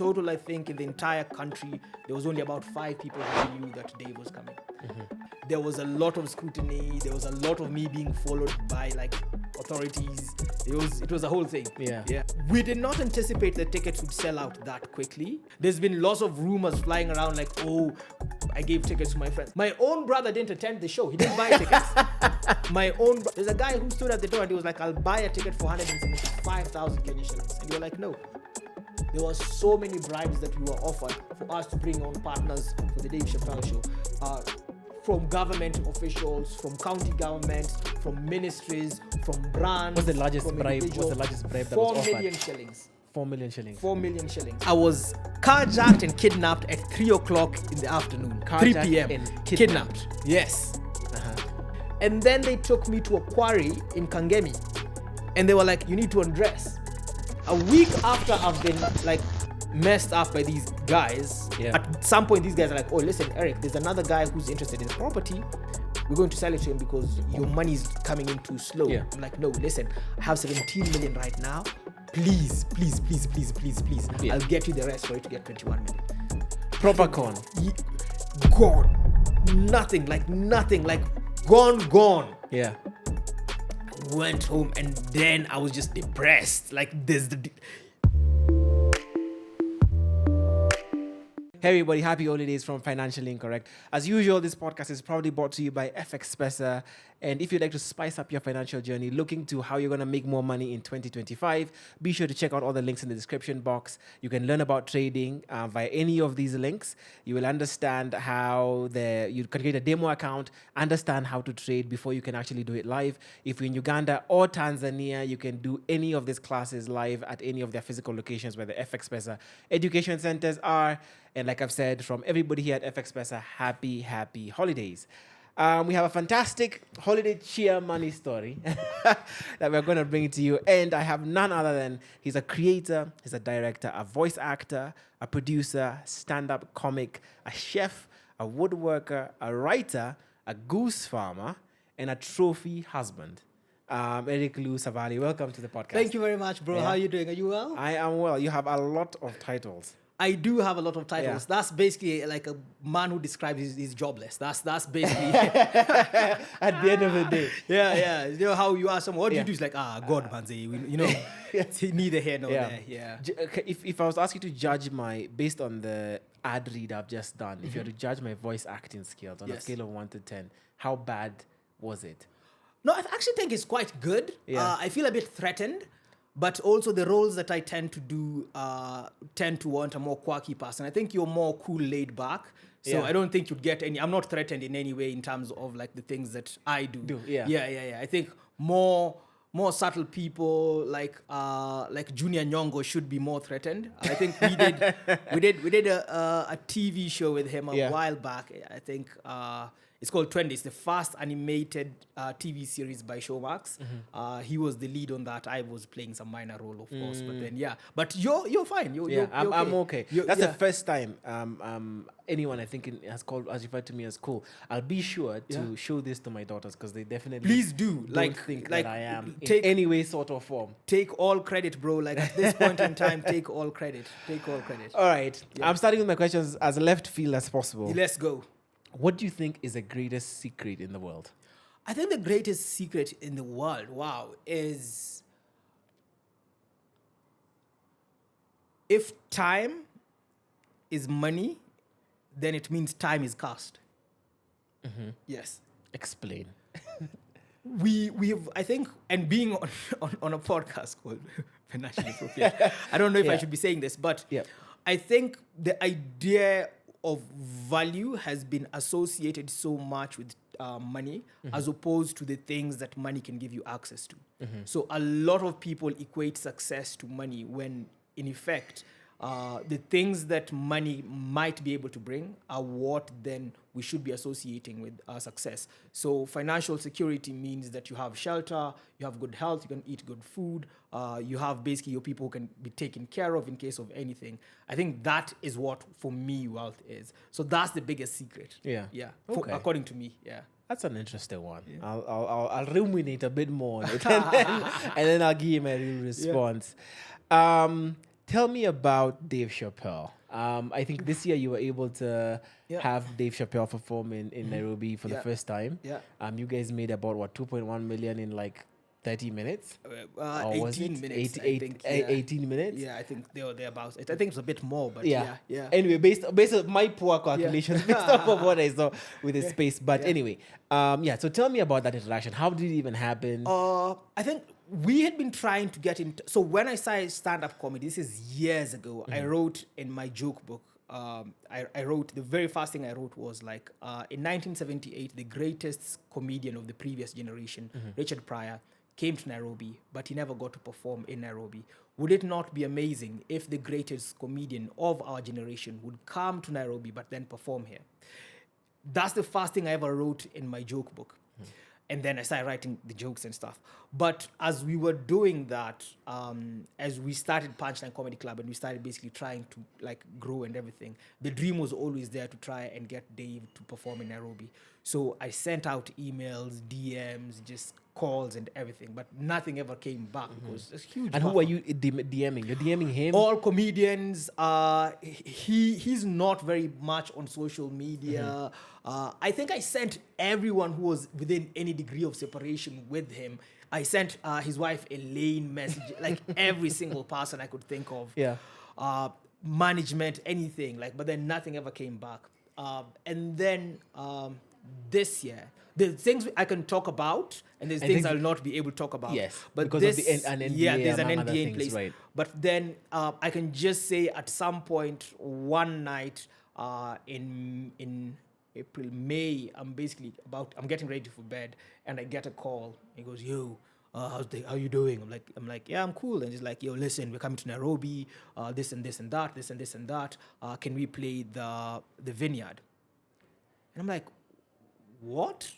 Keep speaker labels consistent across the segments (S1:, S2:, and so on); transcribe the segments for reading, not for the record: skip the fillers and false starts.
S1: total, I think in the entire country, there was only about 5 people who knew that Dave was coming. There was a lot of scrutiny. There was a lot of me being followed by like authorities. It was a whole thing.
S2: Yeah.
S1: We did not anticipate the tickets would sell out that quickly. There's been lots of rumors flying around like, oh, I gave tickets to my friends. My own brother didn't attend the show. He didn't buy tickets. There's a guy who stood at the door and he was like, I'll buy a ticket for 175,000 Kenyan shillings. And we were like, no. There were so many bribes that we were offered for us to bring on partners for the Dave Chappelle show. From government officials, from county governments, from ministries, from brands.
S2: What's the largest bribe that was
S1: 4
S2: offered?
S1: million shillings.
S2: 4 million shillings.
S1: 4 million shillings. I was carjacked and kidnapped at 3 o'clock in the afternoon. 3 p.m.
S2: and
S1: Kidnapped. Yes. And then they took me to a quarry in Kangemi. And they were like, you need to undress. A week after I've been like messed up by these guys, at some point these guys are like, oh, listen, Eric, there's another guy who's interested in the property. We're going to sell it to him because your money's coming in too slow. I'm like, no, listen, I have 17 million right now. Please. I'll get you the rest for it to get 21 million.
S2: Proper con.
S1: Gone. Nothing, like gone.
S2: Yeah.
S1: Went home and then I was just depressed. Like there's
S2: Hey everybody, happy holidays from Financially Incorrect. As usual, this podcast is proudly brought to you by FX Pesa. And if you'd like to spice up your financial journey, looking to how you're going to make more money in 2025, be sure to check out all the links in the description box. You can learn about trading via any of these links. You will understand how you can create a demo account, understand how to trade before you can actually do it live. If you're in Uganda or Tanzania, you can do any of these classes live at any of their physical locations where the FX Pesa education centers are. And like I've said, from everybody here at FX Pesa, happy holidays. We have a fantastic holiday cheer money story that we're going to bring to you. And I have none other than he's a creator, he's a director, a voice actor, a producer, stand-up comic, a chef, a woodworker, a writer, a goose farmer, and a trophy husband. Eric Lu Savali, welcome to the podcast.
S1: Thank you very much, bro. How are you doing? Are you well?
S2: I am well. You have a lot of titles.
S1: I do have a lot of titles. Yeah. That's basically like a man who describes he's jobless. That's basically
S2: at the end of the day.
S1: Yeah. You know how you ask someone, what do you do? It's like, God, man, you know, neither here nor there. Yeah.
S2: If I was asking you to judge based on the ad read I've just done, if you were to judge my voice acting skills on a scale of 1 to 10, how bad was it?
S1: No, I actually think it's quite good. Yeah. I feel a bit threatened. But also the roles that I tend to do tend to want a more quirky person. I think you're more cool, laid back. So I don't think you'd get I'm not threatened in any way in terms of like the things that I do. Yeah. I think more subtle people like Junior Nyong'o should be more threatened. I think we did a TV show with him a while back. I think it's called Trendy. It's the first animated TV series by Showmax. He was the lead on that. I was playing some minor role, of course. But then, but you're fine.
S2: I'm okay. That's the first time anyone I think has referred to me as cool. I'll be sure to show this to my daughters because they definitely
S1: please do
S2: don't think that I am in any way, sort of form.
S1: Take all credit, bro. Like at this point in time, take all credit.
S2: All right. Yeah. I'm starting with my questions as left field as possible.
S1: Let's go.
S2: What do you think is the greatest secret in the world?
S1: I think the greatest secret in the world, is if time is money, then it means time is cost. Yes.
S2: Explain.
S1: We've I think, and being on a podcast called Financially Appropriate, I don't know if I should be saying this, but I think the idea of value has been associated so much with money as opposed to the things that money can give you access to. So a lot of people equate success to money when in effect the things that money might be able to bring are what then we should be associating with success. So financial security means that you have shelter, you have good health, you can eat good food, you have basically your people who can be taken care of in case of anything. I think that is what, for me, wealth is. So that's the biggest secret.
S2: Yeah.
S1: Okay. According to me,
S2: That's an interesting one. Yeah. I'll ruminate a bit more on it and then I'll give you my real response. Tell me about Dave Chappelle. I think this year you were able to have Dave Chappelle perform in Nairobi for the first time.
S1: Yeah.
S2: You guys made about 2.1 million in like 30 minutes? Or
S1: 18 minutes, I think.
S2: 18 minutes?
S1: Yeah, I think they were thereabouts. I think it's a bit more, but
S2: yeah.
S1: yeah.
S2: Anyway, based on my poor calculations, based off of what I saw with the space. But anyway, so tell me about that interaction. How did it even happen?
S1: I think we had been trying to get into... So when I started stand-up comedy, this is years ago, I wrote in my joke book, I wrote, the very first thing I wrote was like, in 1978, the greatest comedian of the previous generation, Richard Pryor, came to Nairobi, but he never got to perform in Nairobi. Would it not be amazing if the greatest comedian of our generation would come to Nairobi, but then perform here? That's the first thing I ever wrote in my joke book. And then I started writing the jokes and stuff. But as we were doing that, as we started Punchline Comedy Club and we started basically trying to like grow and everything, the dream was always there to try and get Dave to perform in Nairobi. So I sent out emails, DMs, just calls and everything, but nothing ever came back because it's huge.
S2: And who are you DMing? You're DMing him?
S1: All comedians. He's not very much on social media. I think I sent everyone who was within any degree of separation with him. I sent his wife Elaine message, like every single person I could think of.
S2: Yeah.
S1: Management, anything, like, but then nothing ever came back. And then this year, there's things I can talk about, and there's things I'll not be able to talk about.
S2: Yes,
S1: but
S2: because
S1: this,
S2: of an NDA,
S1: there's an NDA in
S2: things,
S1: place.
S2: right.
S1: But then I can just say at some point one night in April, May, I'm getting ready for bed, and I get a call. He goes, "Yo, how you doing?" I'm like, "Yeah, I'm cool." And he's like, "Yo, listen, we're coming to Nairobi. This and this and that, this and this and that. Can we play the Vineyard?" And I'm like, "What?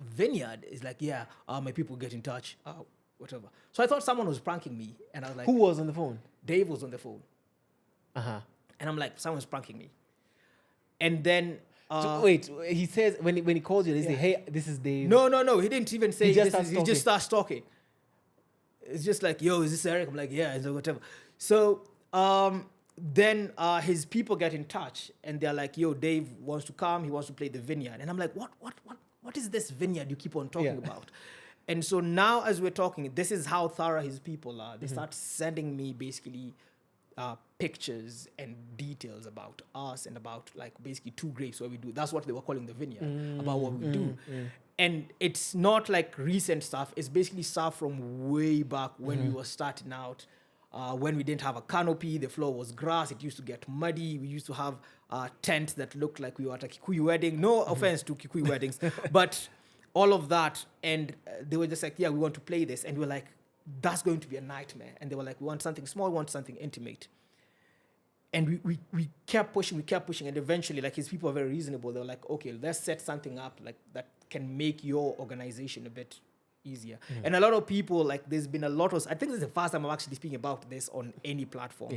S1: Vineyard?" Is like, "Yeah, my people get in touch, whatever." So I thought someone was pranking me, and I was like,
S2: who was on the phone?
S1: Dave was on the phone. And I'm like, someone's pranking me. And then
S2: so wait, he says when he calls you, they say, "Hey, this is Dave."
S1: No, he didn't even say
S2: he
S1: just starts talking. It's just like, "Yo, is this Eric?" I'm like, "Yeah," and whatever. So then his people get in touch and they're like, "Yo, Dave wants to come, he wants to play the Vineyard." And I'm like, what is this Vineyard you keep on talking about? And so now as we're talking, this is how thorough his people are. They start sending me basically pictures and details about us and about like basically 2 grapes where we do. That's what they were calling the Vineyard, about what we do. And it's not like recent stuff. It's basically stuff from way back when we were starting out. When we didn't have a canopy, the floor was grass, it used to get muddy. We used to have tents that looked like we were at a Kikuyu wedding. No offense to Kikuyu weddings, but all of that. And they were just like, "Yeah, we want to play this." And we were like, "That's going to be a nightmare." And they were like, "We want something small, we want something intimate." And we kept pushing, and eventually, like, his people are very reasonable. They were like, "Okay, let's set something up like that can make your organization a bit easier." And a lot of people, like, there's been a lot of, I think this is the first time I'm actually speaking about this on any platform.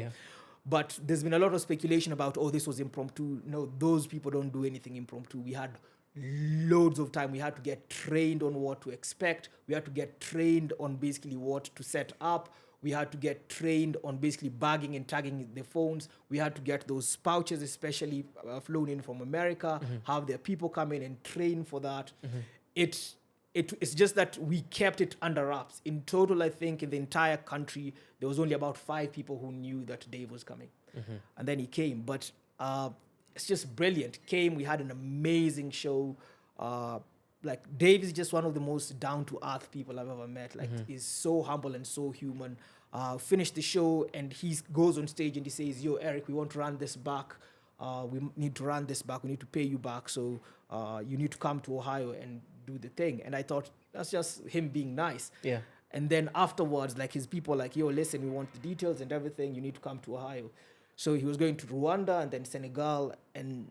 S1: But there's been a lot of speculation about, "Oh, this was impromptu." No, those people don't do anything impromptu. We had loads of time. We had to get trained on what to expect. We had to get trained on basically what to set up. We had to get trained on basically bagging and tagging the phones. We had to get those pouches, especially flown in from America, have their people come in and train for that. It's just that we kept it under wraps. In total, I think in the entire country, there was only about 5 people who knew that Dave was coming. And then he came. But it's just brilliant. Came, we had an amazing show. Like, Dave is just one of the most down-to-earth people I've ever met. Like, he's so humble and so human. Finished the show, and he goes on stage and he says, "Yo, Eric, we want to run this back. We need to run this back. We need to pay you back. So you need to come to Ohio and do the thing." And I thought, that's just him being nice. And then afterwards, like, his people like, "Yo, listen, we want the details and everything. You need to come to Ohio." So he was going to Rwanda and then Senegal. And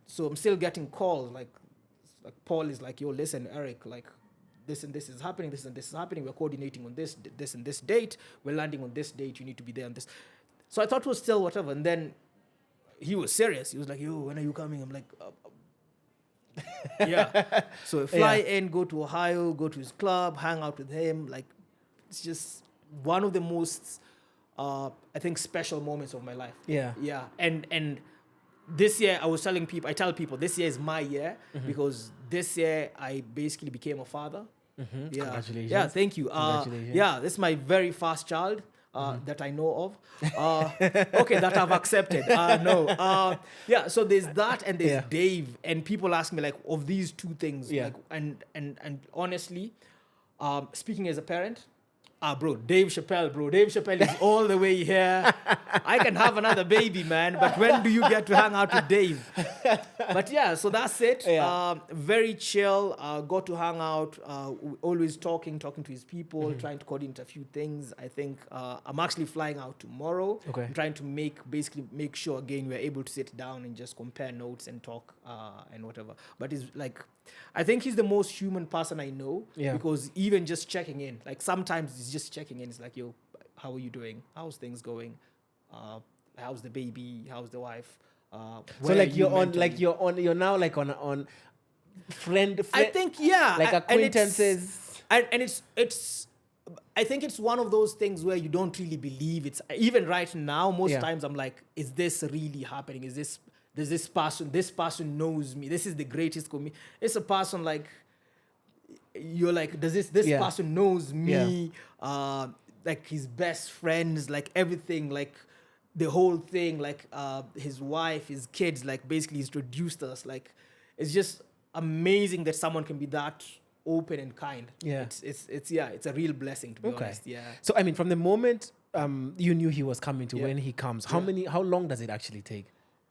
S1: so I'm still getting calls, like Paul is like, "Yo, listen, Eric, like, this and this is happening, this and this is happening. We're coordinating on this and this date. We're landing on this date. You need to be there on this." So I thought it was still whatever. And then he was serious. He was like, "Yo, when are you coming?" I'm like, yeah. So I fly in, go to Ohio, go to his club, hang out with him. Like, it's just one of the most I think, special moments of my life.
S2: Yeah.
S1: Yeah. And this year, I tell people this year is my year because this year I basically became a father. Yeah.
S2: Congratulations.
S1: Yeah, thank you.
S2: Congratulations.
S1: Yeah, this is my very first child that I know of. Okay, that I've accepted. No. Yeah, so there's that and there's Dave. And people ask me, like, of these two things.
S2: Yeah.
S1: Like, and honestly, speaking as a parent, Dave Chappelle, Dave Chappelle is all the way here. I can have another baby, man, but when do you get to hang out with Dave? But yeah, so that's it.
S2: Yeah.
S1: Very chill, got to hang out, always talking to his people, trying to coordinate a few things. I think I'm actually flying out tomorrow.
S2: Okay.
S1: I'm trying to make sure, again, we're able to sit down and just compare notes and talk and whatever. But it's like, I think he's the most human person I know, because even just checking in, like sometimes it's just checking in. It's like, yo, how are you doing? How's things going? How's the baby? How's the wife?
S2: So like you're now like on friend.
S1: I think, yeah,
S2: like acquaintances.
S1: And it's I think it's one of those things where you don't really believe it's, even right now, most times I'm like, is this really happening? Does this person knows me? This is the greatest comedian. It's a person like, you're like, does this person knows me? Like his best friends, like everything, like the whole thing, like his wife, his kids, like basically he's introduced us. Like, it's just amazing that someone can be that open and kind. Yeah. It's a real blessing, to be honest. Yeah.
S2: So I mean, from the moment you knew he was coming to when he comes, how long does it actually take?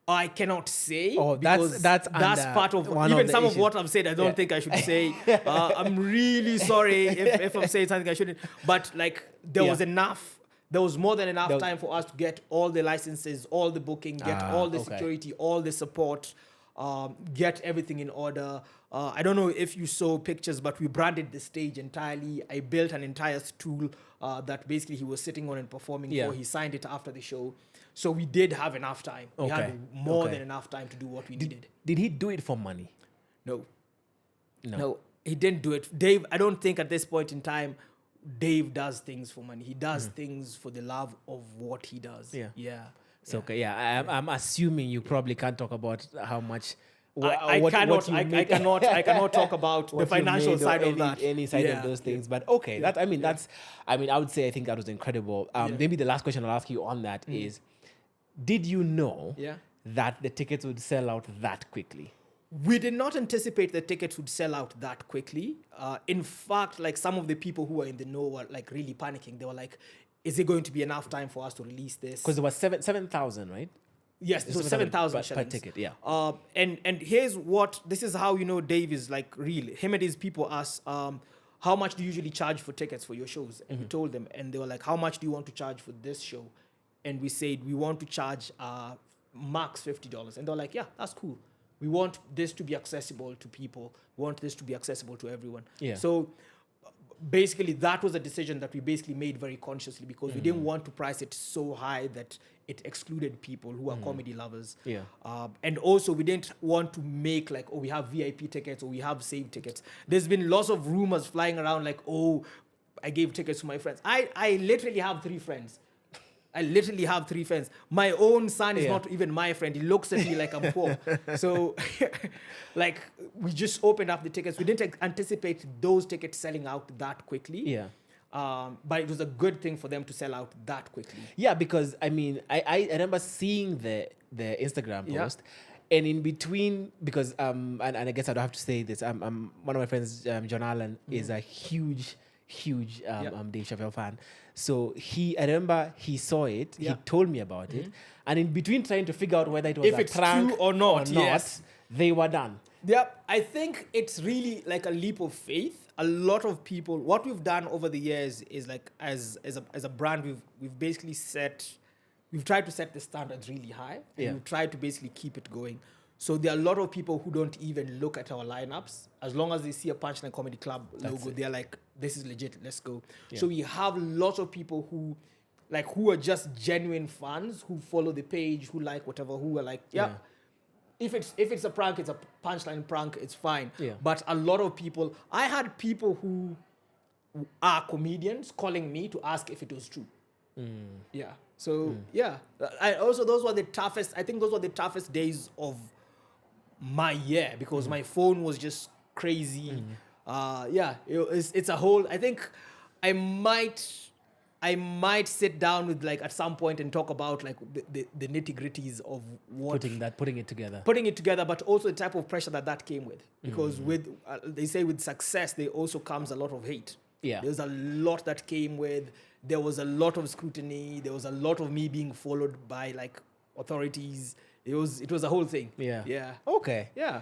S1: I cannot say.
S2: Oh, that's
S1: part of even some of what I've said. I don't think I should say. I'm really sorry if I'm saying something I shouldn't. But like, there was enough. There was more than enough time for us to get all the licenses, all the booking, get all the security, all the support, get everything in order. I don't know if you saw pictures, but we branded the stage entirely. I built an entire stool that basically he was sitting on and performing for. He signed it after the show. So we did have enough time. We had more than enough time to do what we needed.
S2: Did he do it for money?
S1: No, he didn't do it. Dave, I don't think at this point in time, Dave does things for money. He does things for the love of what he does. Yeah.
S2: So I'm assuming you probably can't talk about how much.
S1: I cannot talk about the financial side of that.
S2: Any side of those things. But I would say I think that was incredible. Maybe the last question I'll ask you on that is, did you know that the tickets would sell out that quickly?
S1: We did not anticipate the tickets would sell out that quickly. In fact, like some of the people who were in the know were like really panicking. They were like, is it going to be enough time for us to release this?
S2: Because it was 7,000, right?
S1: Yes, so 7,000 shillings.
S2: Per ticket, yeah.
S1: And this is how you know Dave is like real. Him and his people asked, how much do you usually charge for tickets for your shows? And we told them, and they were like, how much do you want to charge for this show? And we said, we want to charge max $50. And they're like, yeah, that's cool. We want this to be accessible to people. We want this to be accessible to everyone. Yeah. So basically, that was a decision that we basically made very consciously because we didn't want to price it so high that it excluded people who are comedy lovers. Yeah. And also, we didn't want to make like, we have VIP tickets or we have saved tickets. There's been lots of rumors flying around like, I gave tickets to my friends. I literally have 3 friends. My own son is not even my friend. He looks at me like I'm poor. So, like, we just opened up the tickets. We didn't anticipate those tickets selling out that quickly. Yeah. But it was a good thing for them to sell out that quickly.
S2: Yeah, because, I mean, I remember seeing the Instagram post. And in between, because, and I guess I don't have to say this, one of my friends, John Allen, is a huge Dave Chappelle fan. So I remember he saw it, he told me about it, and in between trying to figure out whether it was a prank
S1: true or not,
S2: they were done.
S1: Yep, I think it's really like a leap of faith. A lot of people, what we've done over the years is like as a brand, we've basically we've tried to set the standards really high, and we've tried to basically keep it going. So there are a lot of people who don't even look at our lineups. As long as they see a Punchline Comedy Club logo, they're like, this is legit, let's go. Yeah. So we have lots of people who are just genuine fans, who follow the page, who like whatever, who are like, if it's a prank, it's a Punchline prank, it's fine. Yeah. But a lot of people, I had people who are comedians calling me to ask if it was true. Yeah. So yeah, I also those were the toughest. I think those were the toughest days of my year because my phone was just crazy. Yeah, it's a whole. I think I might sit down with like at some point and talk about like the nitty gritties of what
S2: putting it together,
S1: but also the type of pressure that came with because with they say with success there also comes a lot of hate.
S2: Yeah,
S1: there's a lot that came with. There was a lot of scrutiny. There was a lot of me being followed by like authorities. It was a whole thing.
S2: Yeah. Okay.
S1: Yeah.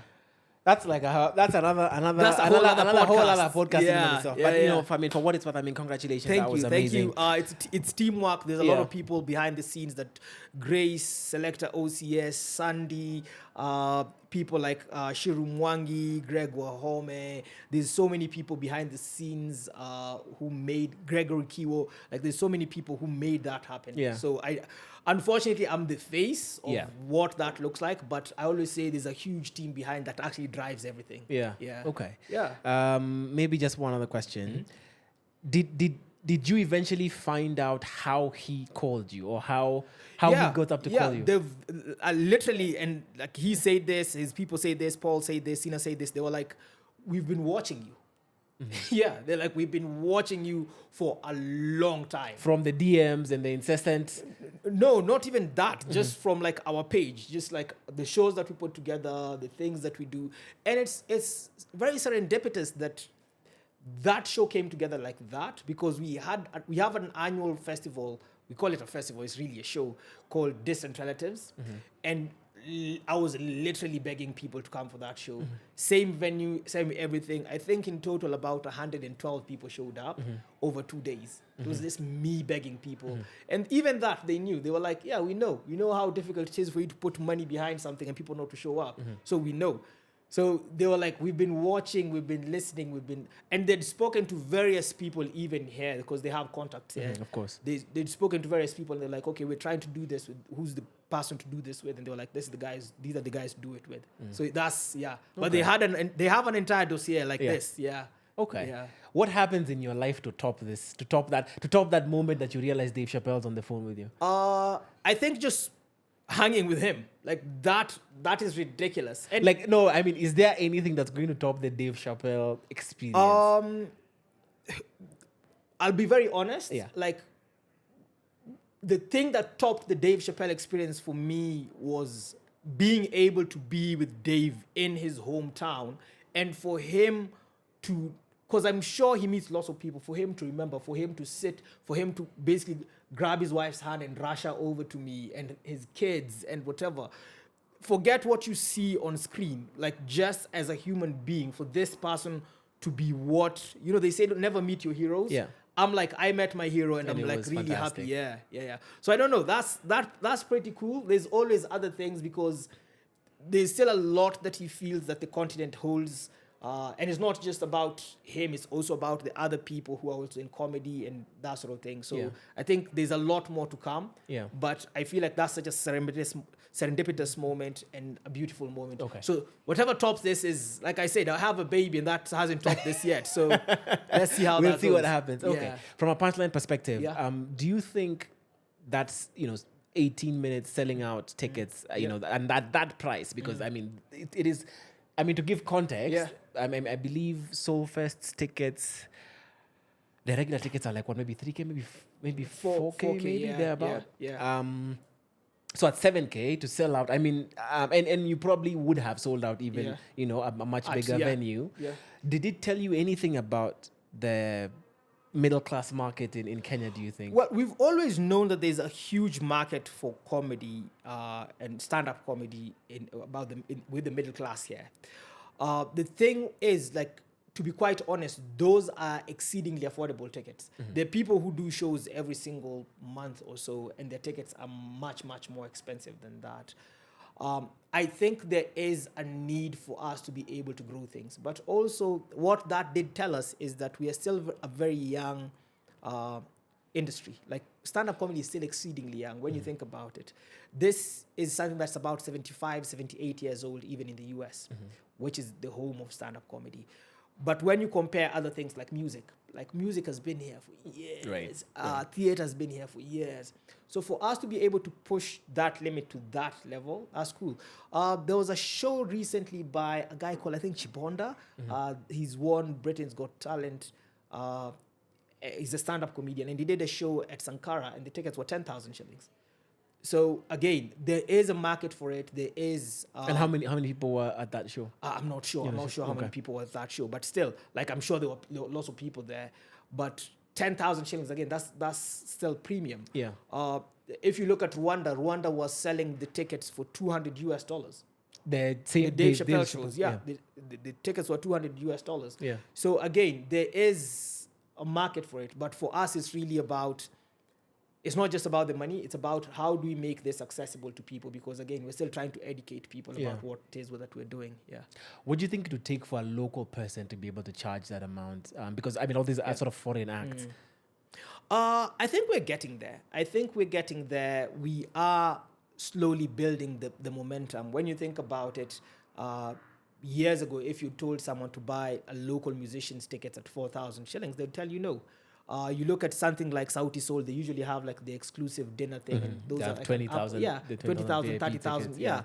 S2: That's like that's another whole other podcast in
S1: Yeah.
S2: itself.
S1: Yeah,
S2: But
S1: yeah.
S2: For what it's worth, I mean, congratulations.
S1: Thank
S2: That was
S1: you.
S2: amazing.
S1: It's teamwork. There's a lot of people behind the scenes that Grace, Selector OCS, Sandy, people like Shiru Mwangi, Greg Wahome. There's so many people behind the scenes who made Gregory Kiwo. Like there's so many people who made that happen.
S2: Yeah.
S1: So unfortunately, I'm the face of what that looks like, but I always say there's a huge team behind that actually drives everything.
S2: Yeah.
S1: Yeah.
S2: Okay.
S1: Yeah.
S2: Maybe just one other question. Did you eventually find out how he called you or how he got up to call you?
S1: They've literally, and like he said this, his people say this, Paul said this, Sina said this. They were like, we've been watching you. Yeah, they're like, we've been watching you for a long time.
S2: From the DMs and the incessant.
S1: No, not even that. Just from like our page, just like the shows that we put together, the things that we do, and it's very serendipitous that show came together like that because we have an annual festival. We call it a festival. It's really a show called Distant Relatives, and I was literally begging people to come for that show. Same venue, same everything. I think in total about 112 people showed up over 2 days. It was just me begging people. And even that, they knew. They were like, yeah, we know. We know how difficult it is for you to put money behind something and people not to show up. So we know. So they were like, we've been watching, we've been listening, and they'd spoken to various people even here because they have contacts here.
S2: Of course.
S1: They'd spoken to various people and they're like, okay, we're trying to do this with, who's the person to do this with? And they were like, these are the guys to do it with. So that's, yeah. But they have an entire dossier like this. Yeah.
S2: Okay.
S1: Yeah.
S2: What happens in your life to top this, to top that moment that you realize Dave Chappelle's on the phone with you?
S1: I think just hanging with him. Like that is ridiculous. And
S2: like, no, I mean, is there anything that's going to top the Dave Chappelle experience?
S1: I'll be very honest.
S2: Yeah.
S1: Like, the thing that topped the Dave Chappelle experience for me was being able to be with Dave in his hometown and for him to, because I'm sure he meets lots of people, for him to remember, for him to sit, for him to basically grab his wife's hand and rush her over to me and his kids and whatever. Forget what you see on screen, like just as a human being, for this person to be what, they say never meet your heroes.
S2: Yeah.
S1: I'm like, I met my hero and I'm like really
S2: fantastic.
S1: happy. Yeah. So I don't know. That's pretty cool. There's always other things because there's still a lot that he feels that the continent holds. And it's not just about him, it's also about the other people who are also in comedy and that sort of thing. So I think there's a lot more to come.
S2: Yeah.
S1: But I feel like that's such a serendipitous moment and a beautiful moment.
S2: Okay.
S1: So whatever tops this is, like I said, I have a baby and that hasn't topped this yet. So let's see how
S2: we'll
S1: that
S2: see
S1: goes.
S2: what happens. Okay.
S1: Yeah.
S2: From a Punchline perspective,
S1: Yeah.
S2: Do you think that's, 18 minutes selling out tickets, and that price? Because, I mean, it is... I mean, to give context, I believe Soulfest's tickets, the regular tickets are like what, maybe 3K, maybe 4K, maybe thereabout.
S1: Yeah.
S2: So at 7K to sell out, I mean, and you probably would have sold out even, a much bigger venue.
S1: Yeah.
S2: Did it tell you anything about the middle class market in Kenya, do you think?
S1: Well, we've always known that there's a huge market for comedy and stand-up comedy with the middle class here. The thing is, like, to be quite honest, those are exceedingly affordable tickets. There are people who do shows every single month or so, and their tickets are much, much more expensive than that. I think there is a need for us to be able to grow things. But also, what that did tell us is that we are still a very young industry. Like, stand-up comedy is still exceedingly young when you think about it. This is something that's about 75, 78 years old, even in the US, which is the home of stand-up comedy. But when you compare other things like music, Like music has been here for years.
S2: Right.
S1: Theater has been here for years. So for us to be able to push that limit to that level, that's cool. There was a show recently by a guy called, I think, Chibonda. He's won Britain's Got Talent. He's a stand-up comedian, and he did a show at Sankara, and the tickets were 10,000 shillings. So again, there is a market for it. There is.
S2: And how many people were at that show?
S1: I'm not sure. I'm not sure how many people were at that show, but still, like, I'm sure there were lots of people there. But 10,000 shillings again, that's still premium.
S2: Yeah.
S1: If you look at Rwanda was selling the tickets for $200.
S2: The
S1: Dave Chappelle shows, the tickets were $200.
S2: Yeah.
S1: So again, there is a market for it, but for us, it's really about. It's not just about the money, it's about how do we make this accessible to people, because again, we're still trying to educate people about what it is that we're doing. Yeah.
S2: What do you think it would take for a local person to be able to charge that amount? Because I mean, all these are sort of foreign acts.
S1: I think we're getting there. We are slowly building the momentum. When you think about it, years ago, if you told someone to buy a local musician's tickets at 4,000 shillings, they'd tell you no. You look at something like Sauti Soul, they usually have like the exclusive dinner thing. And those
S2: they
S1: are
S2: have
S1: like
S2: 20,000.
S1: 20,000, 30,000. Yeah.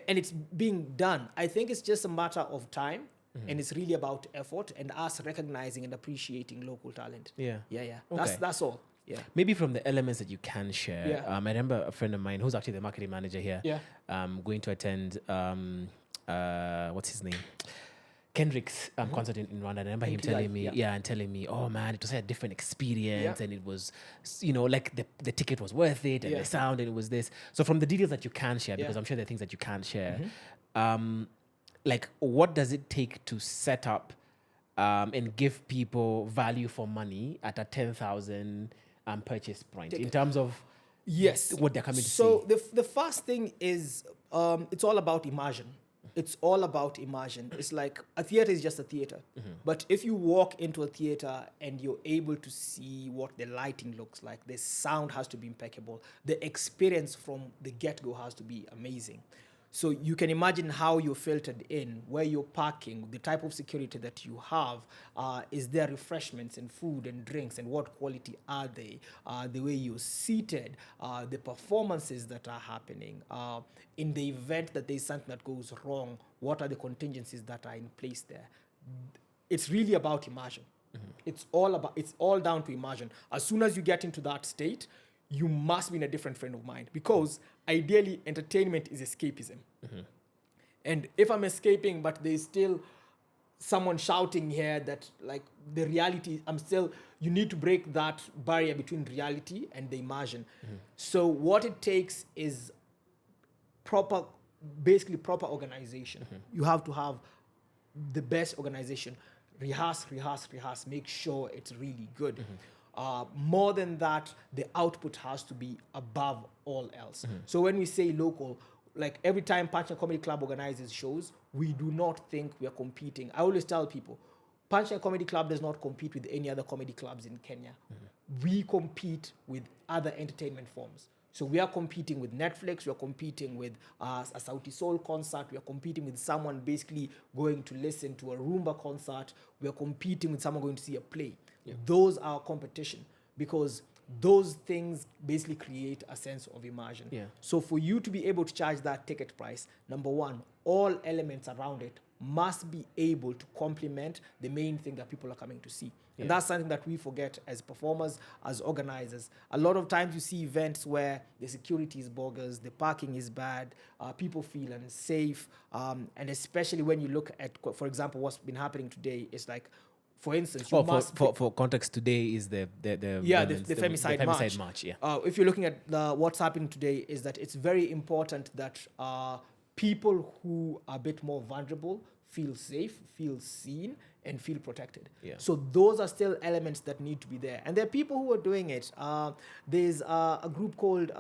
S1: And it's being done. I think it's just a matter of time. And it's really about effort and us recognizing and appreciating local talent.
S2: Yeah.
S1: Okay. That's all. Yeah.
S2: Maybe from the elements that you can share.
S1: Yeah.
S2: I remember a friend of mine who's actually the marketing manager here.
S1: Yeah.
S2: Going to attend what's his name? Kendrick's concert in Rwanda. I remember him telling me, oh man, it was a different experience, and it was, like the ticket was worth it, and the sound, and it was this. So from the details that you can share, because I'm sure there are things that you can't share, like what does it take to set up and give people value for money at a 10,000 purchase point in terms of what they're coming to see?
S1: So the first thing is it's all about immersion. It's all about immersion. It's like a theater is just a theater. But if you walk into a theater and you're able to see what the lighting looks like, the sound has to be impeccable. The experience from the get-go has to be amazing. So you can imagine how you're filtered in, where you're parking, the type of security that you have. Is there refreshments and food and drinks, and what quality are they? The way you're seated, the performances that are happening. In the event that there's something that goes wrong, what are the contingencies that are in place there? It's really about immersion. It's all down to immersion. As soon as you get into that state, you must be in a different frame of mind, because ideally entertainment is escapism. And if I'm escaping, but there's still someone shouting here that like the reality, you need to break that barrier between reality and the immersion. So what it takes is proper organization. You have to have the best organization. Rehearse, make sure it's really good. More than that, the output has to be above all else. So when we say local, like every time Punchline Comedy Club organizes shows, we do not think we are competing. I always tell people, Punchline Comedy Club does not compete with any other comedy clubs in Kenya. We compete with other entertainment forms. So we are competing with Netflix, we are competing with a Sauti Soul concert, we are competing with someone basically going to listen to a Rumba concert, we are competing with someone going to see a play. Those are competition, because those things basically create a sense of immersion. So for you to be able to charge that ticket price, number one, all elements around it must be able to complement the main thing that people are coming to see. And that's something that we forget as performers, as organizers. A lot of times you see events where the security is bogus, the parking is bad, people feel unsafe, and especially when you look at, for example, what's been happening today, is like, for instance,
S2: for context, today is the
S1: femicide march. If you're looking at what's happening today, is that it's very important that people who are a bit more vulnerable feel safe, feel seen, and feel protected. So those are still elements that need to be there. And there are people who are doing it. There's a group called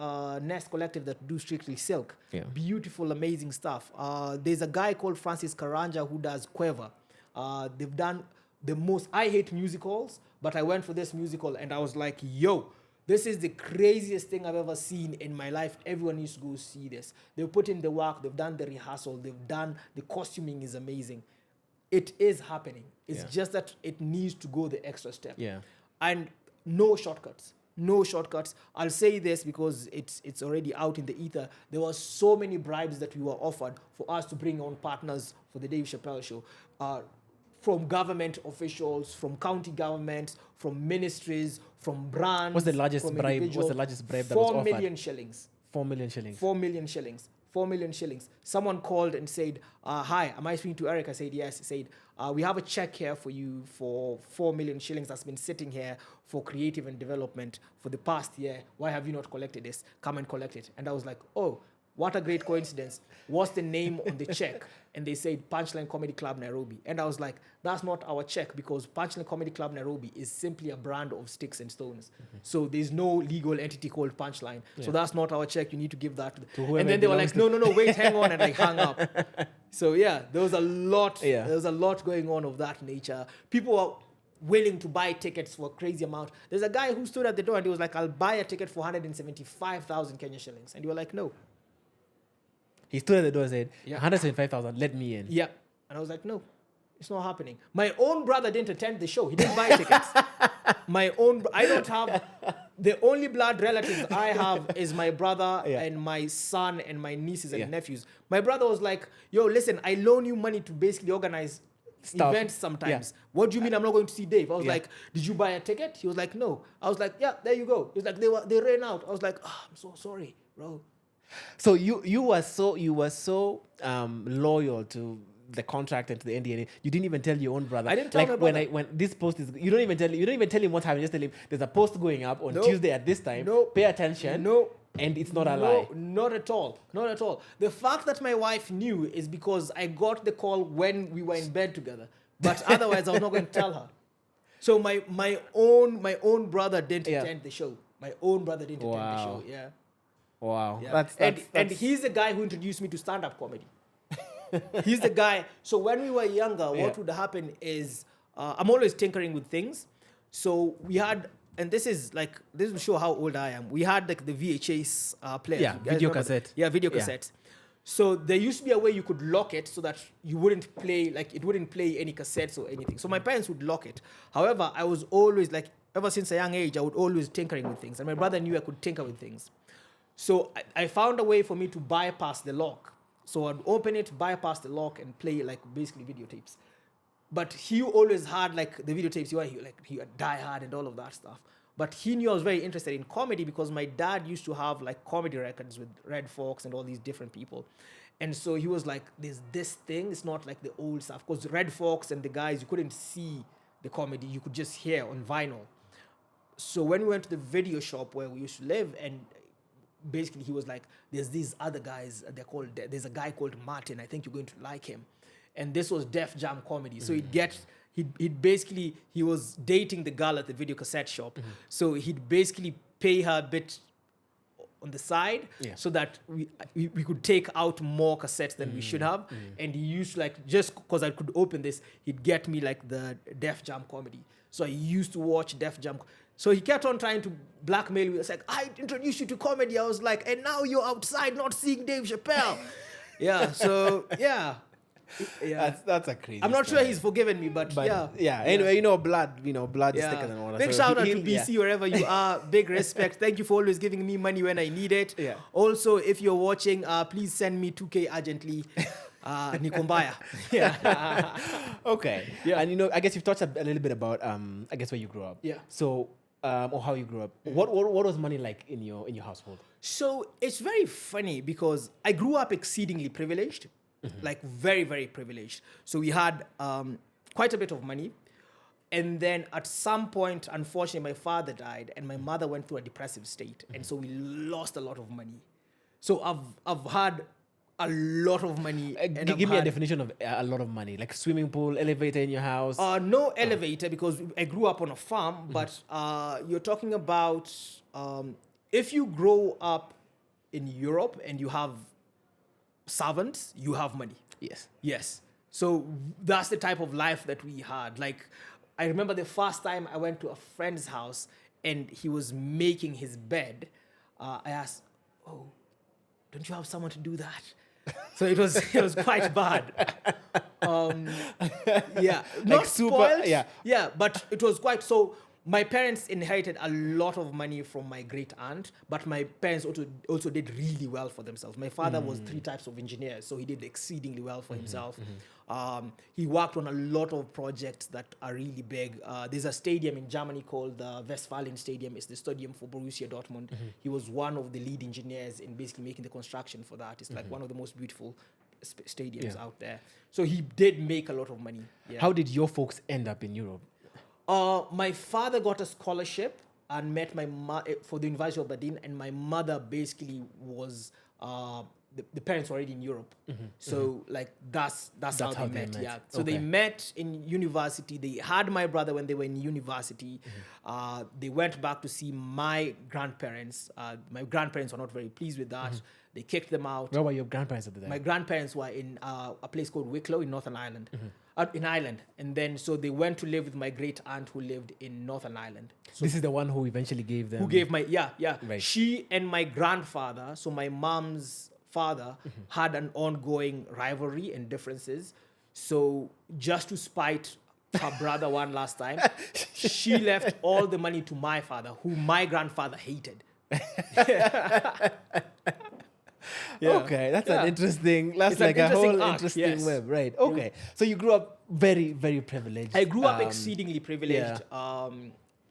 S1: Nest Collective that do Strictly Silk. Beautiful, amazing stuff. There's a guy called Francis Karanja who does Quiver. They've done the most. I hate musicals, but I went for this musical and I was like, yo, this is the craziest thing I've ever seen in my life. Everyone needs to go see this. They've put in the work, they've done the rehearsal, the costuming is amazing. it is happening. It's just that it needs to go the extra step.
S2: Yeah.
S1: And no shortcuts. No shortcuts. I'll say this because it's already out in the ether. There were so many bribes that we were offered for us to bring on partners for the Dave Chappelle show. From government officials, from county governments, from ministries, from brands.
S2: What's the largest bribe? What's the largest bribe that was offered?
S1: 4 million shillings.
S2: 4 million shillings.
S1: 4 million shillings. 4 million shillings. Someone called and said, hi, am I speaking to Eric? I said, yes. He said, we have a check here for you for 4 million shillings that's been sitting here for creative and development for the past year. Why have you not collected this? Come and collect it. And I was like, oh, what a great coincidence. What's the name on the check? And they said Punchline Comedy Club Nairobi. And I was like, that's not our check because Punchline Comedy Club Nairobi is simply a brand of sticks and stones. So there's no legal entity called Punchline. So that's not our check. You need to give that to whoever. And then they were like, no, wait, hang on. And I hung up. So yeah, there was a lot. There was a lot going on of that nature. People were willing to buy tickets for a crazy amount. There's a guy who stood at the door and he was like, I'll buy a ticket for 175,000 Kenya shillings. And you were like, no.
S2: He stood at the door and said, 175,000, let me in.
S1: Yeah. And I was like, no, it's not happening. My own brother didn't attend the show. He didn't buy tickets. I don't have, the only blood relatives I have is my brother and my son and my nieces and nephews. My brother was like, yo, listen, I loan you money to basically organize events sometimes. What do you mean I'm not going to see Dave? I was like, did you buy a ticket? He was like, no. I was like, yeah, there you go. He was like, they ran out. I was like, I'm so sorry, bro.
S2: So you were so loyal to the contract and to the NDA. You didn't even tell your own brother.
S1: I didn't tell my brother.
S2: When this post is, you don't even tell him what's happening. Just tell him there's a post going up on Tuesday at this time. Pay attention. And it's not a lie.
S1: Not at all. Not at all. The fact that my wife knew is because I got the call when we were in bed together. But otherwise, I was not going to tell her. So my own brother didn't attend the show. My own brother didn't attend the show. Yeah.
S2: Wow.
S1: Yeah. And he's the guy who introduced me to stand-up comedy. He's the guy. So when we were younger, what would happen is I'm always tinkering with things. So we had, and this will show how old I am. We had like the VHS players.
S2: Yeah, video cassette.
S1: Yeah, video cassettes. So there used to be a way you could lock it so that you wouldn't play, like it wouldn't play any cassettes or anything. So my parents would lock it. However, I was always like, ever since a young age, I would always tinkering with things. And my brother knew I could tinker with things. So I found a way for me to bypass the lock. So I'd open it, bypass the lock, and play like basically videotapes. But he always had like the videotapes. He had Die Hard and all of that stuff. But he knew I was very interested in comedy because my dad used to have like comedy records with Red Fox and all these different people. And so he was like, there's this thing. It's not like the old stuff. Because Red Fox and the guys, you couldn't see the comedy. You could just hear on vinyl. So when we went to the video shop where we used to live, and basically he was like, there's these other guys, there's a guy called Martin, I think you're going to like him. And this was Def Jam comedy. So he was dating the girl at the video cassette shop. So he'd basically pay her a bit on the side so that we could take out more cassettes than we should have. And he used to like, just because I could open this, he'd get me like the Def Jam comedy. So I used to watch Def Jam. So he kept on trying to blackmail me. It's like, I introduced you to comedy. I was like, and now you're outside not seeing Dave Chappelle.
S2: That's a crazy
S1: I'm not
S2: story.
S1: sure he's forgiven me, but yeah.
S2: Anyway, blood is thicker than water.
S1: Big shout out to BC wherever you are. Big respect. Thank you for always giving me money when I need it.
S2: Yeah.
S1: Also, if you're watching, please send me 2K urgently. Nikombaya. Yeah.
S2: Okay. Yeah. And I guess you've touched a little bit about I guess where you grew up.
S1: Yeah.
S2: So or how you grew up. What was money like in your household?
S1: So it's very funny because I grew up exceedingly privileged. Like very, very privileged. So we had quite a bit of money. And then at some point, unfortunately, my father died and my mother went through a depressive state. And so we lost a lot of money. So I've had a lot of money.
S2: Give me a definition of a lot of money. Like swimming pool, elevator in your house?
S1: No elevator because I grew up on a farm. But you're talking about if you grow up in Europe and you have servants, you have money. Yes. So that's the type of life that we had. Like, I remember the first time I went to a friend's house and he was making his bed. I asked, don't you have someone to do that? So it was quite bad. Yeah,
S2: Like
S1: not
S2: super-
S1: spoiled.
S2: yeah.
S1: Yeah, but it was quite so. My parents inherited a lot of money from my great aunt, but my parents also did really well for themselves. My father was 3 types of engineers, so he did exceedingly well for himself. He worked on a lot of projects that are really big. There's a stadium in Germany called the Westfalen Stadium. It's the stadium for Borussia Dortmund. He was one of the lead engineers in basically making the construction for that. It's like one of the most beautiful stadiums out there. So he did make a lot of money. Yeah.
S2: How did your folks end up in Europe?
S1: My father got a scholarship and met my for the University of Berlin, and my mother basically was the parents were already in Europe, so like that's how they met. Yeah, so they met in university. They had my brother when they were in university. They went back to see my grandparents. My grandparents were not very pleased with that. They kicked them out.
S2: Where were your grandparents at the time?
S1: My grandparents were in a place called Wicklow in Northern Ireland, in Ireland. And then, so they went to live with my great aunt who lived in Northern Ireland. So
S2: this is the one who eventually gave them...
S1: Who gave my, yeah.
S2: Right.
S1: She and my grandfather, so my mom's father, had an ongoing rivalry and differences. So just to spite her brother one last time, she left all the money to my father, who my grandfather hated.
S2: Yeah. Okay, that's an interesting. That's like a whole interesting web, right? Okay, so you grew up very, very privileged.
S1: I grew up exceedingly privileged.
S2: Yeah.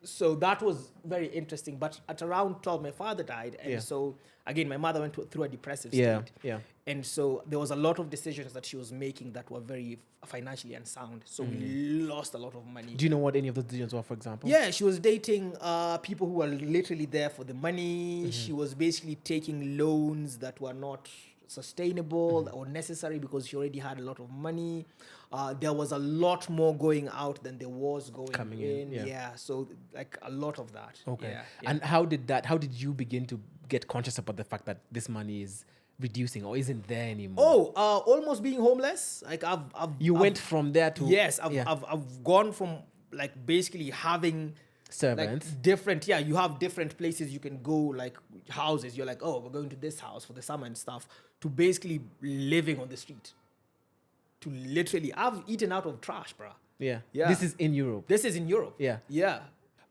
S1: So that was very interesting. But at around 12, my father died, and so again, my mother went through a depressive state.
S2: Yeah.
S1: And so there was a lot of decisions that she was making that were very financially unsound. So we lost a lot of money.
S2: Do you know what any of those decisions were, for example?
S1: Yeah, she was dating people who were literally there for the money. She was basically taking loans that were not sustainable or necessary because she already had a lot of money. There was a lot more going out than there was coming in. Yeah, so like a lot of that.
S2: Okay.
S1: Yeah.
S2: And how did you begin to get conscious about the fact that this money is reducing or isn't there anymore?
S1: Almost being homeless. Like I've
S2: went from there to...
S1: Yes, I've gone from like basically having
S2: servants.
S1: Like different, you have different places you can go, like houses. You're like, oh, we're going to this house for the summer and stuff, to basically living on the street. To literally, I've eaten out of trash, bruh.
S2: Yeah. This is in Europe.
S1: This is in Europe.
S2: Yeah.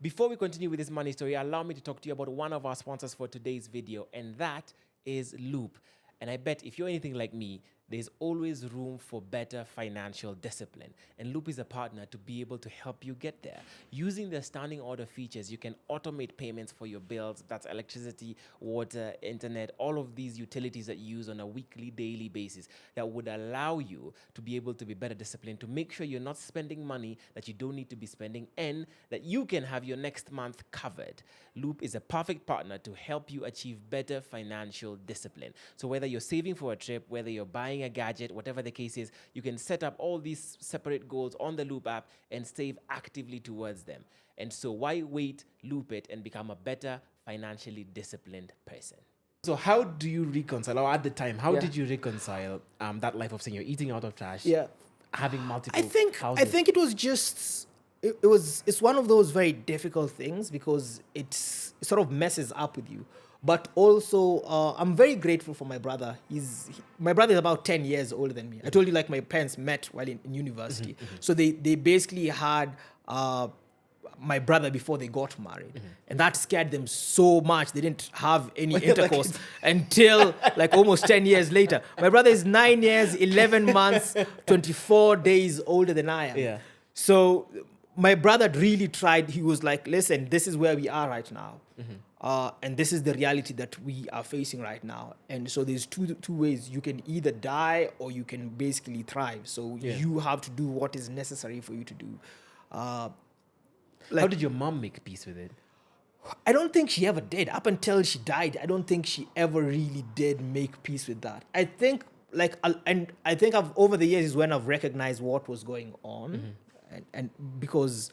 S2: Before we continue with this money story, allow me to talk to you about one of our sponsors for today's video, and that is Loop. And I bet if you're anything like me, there's always room for better financial discipline. And Loop is a partner to be able to help you get there. Using their standing order features, you can automate payments for your bills. That's electricity, water, internet, all of these utilities that you use on a weekly, daily basis that would allow you to be able to be better disciplined, to make sure you're not spending money that you don't need to be spending, and that you can have your next month covered. Loop is a perfect partner to help you achieve better financial discipline. So whether you're saving for a trip, whether you're buying a gadget, whatever the case is, you can set up all these separate goals on the Loop app and save actively towards them. And so why wait? Loop it and become a better financially disciplined person. So how do you reconcile, or at the time, how did you reconcile that life of saying you're eating out of trash, having multiple houses?
S1: I think it was just... It's one of those very difficult things because it sort of messes up with you. But also, I'm very grateful for my brother. My brother is about 10 years older than me. I told you, like, my parents met while in university. So they basically had my brother before they got married. And that scared them so much. They didn't have any intercourse until like almost 10 years later. My brother is 9 years, 11 months, 24 days older than I am.
S2: Yeah.
S1: So my brother really tried. He was like, listen, this is where we are right now. And this is the reality that we are facing right now. And so there's two ways. You can either die or you can basically thrive. So you have to do what is necessary for you to do.
S2: How did your mom make peace with it?
S1: I don't think she ever did. Up until she died, I don't think she ever really did make peace with that. I think over the years is when I've recognized what was going on. And because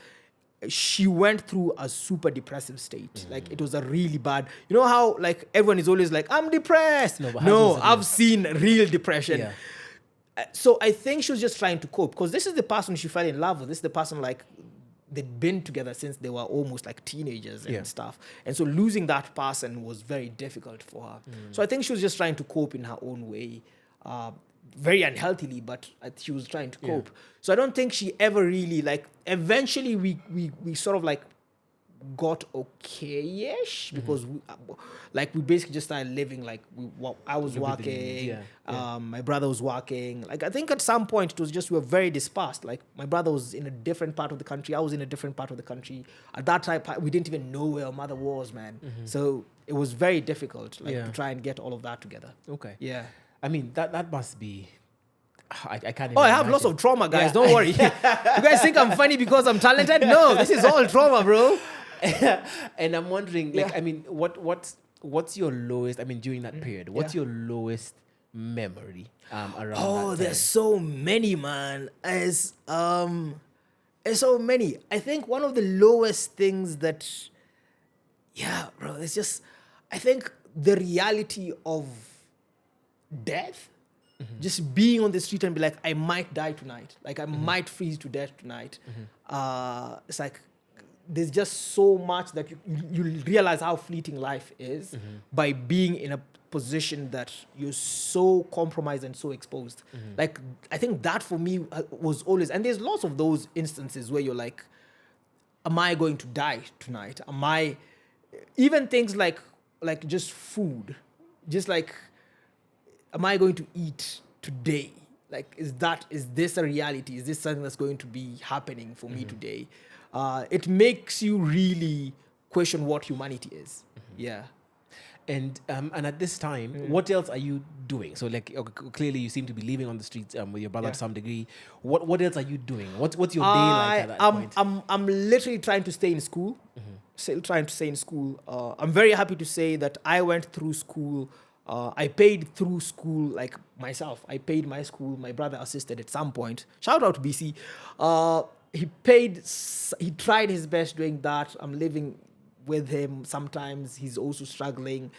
S1: she went through a super depressive state. Like, it was a really bad... You know how, like, everyone is always like, I'm depressed. No, I've seen real depression.
S2: Yeah.
S1: So I think she was just trying to cope, because this is the person she fell in love with. This is the person, like, they'd been together since they were almost like teenagers and stuff. And so losing that person was very difficult for her. So I think she was just trying to cope in her own way. very unhealthily, but she was trying to cope. So I don't think she ever really eventually we sort of got okay-ish because we basically just started living I was working, my brother was working. I think at some point it was just we were very dispersed. My brother was in a different part of the country, I was in a different part of the country. At that time we didn't even know where our mother was, man. So it was very difficult to try and get all of that together.
S2: Okay.
S1: Yeah.
S2: I mean that must be. I can't.
S1: I have lots of trauma, guys. Don't worry. You guys think I'm funny because I'm talented? No, this is all trauma, bro.
S2: And I'm wondering, I mean, what's your lowest? I mean, during that period, what's your lowest memory around? Oh,
S1: there's so many, man. There's so many. I think one of the lowest things that, bro, it's just, I think the reality of death. Just being on the street and be like, I might die tonight. I might freeze to death tonight. It's there's just so much that you realize how fleeting life is by being in a position that you're so compromised and so exposed. I think that for me was always, and there's lots of those instances where you're like, am I going to die tonight? Am I, even things like just food, just am I going to eat today? Is this a reality? Is this something that's going to be happening for me today? It makes you really question what humanity is. Yeah.
S2: And at this time, what else are you doing? So clearly you seem to be living on the streets with your brother to some degree. What else are you doing? What's your day like at that point?
S1: I'm literally trying to stay in school. Still trying to stay in school. I'm very happy to say that I went through school. I paid through school myself. I paid my school. My brother assisted at some point. Shout out to BC. He tried his best doing that. I'm living with him. Sometimes he's also struggling.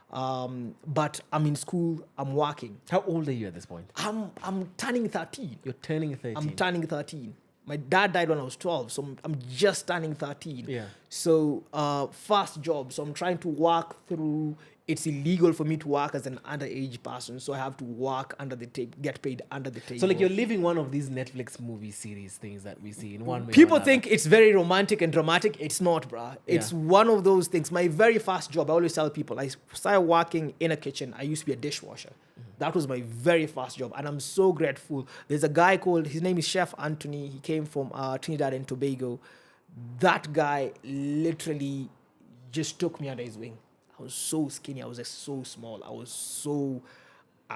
S1: But I'm in school. I'm working.
S2: How old are you at this point?
S1: I'm turning 13.
S2: You're turning 13.
S1: I'm turning 13. My dad died when I was 12, so I'm just turning 13.
S2: Yeah.
S1: So first job. So I'm trying to work through. It's illegal for me to work as an underage person, so I have to work under the table, get paid under the table.
S2: So you're living one of these Netflix movie series things that we see in one way.
S1: People think it's very romantic and dramatic. It's not, bruh. It's one of those things. My very first job, I always tell people, I started working in a kitchen. I used to be a dishwasher. That was my very first job, and I'm so grateful. There's a guy his name is Chef Anthony. He came from Trinidad and Tobago. That guy literally just took me under his wing. I was so skinny. I was so small. I was so...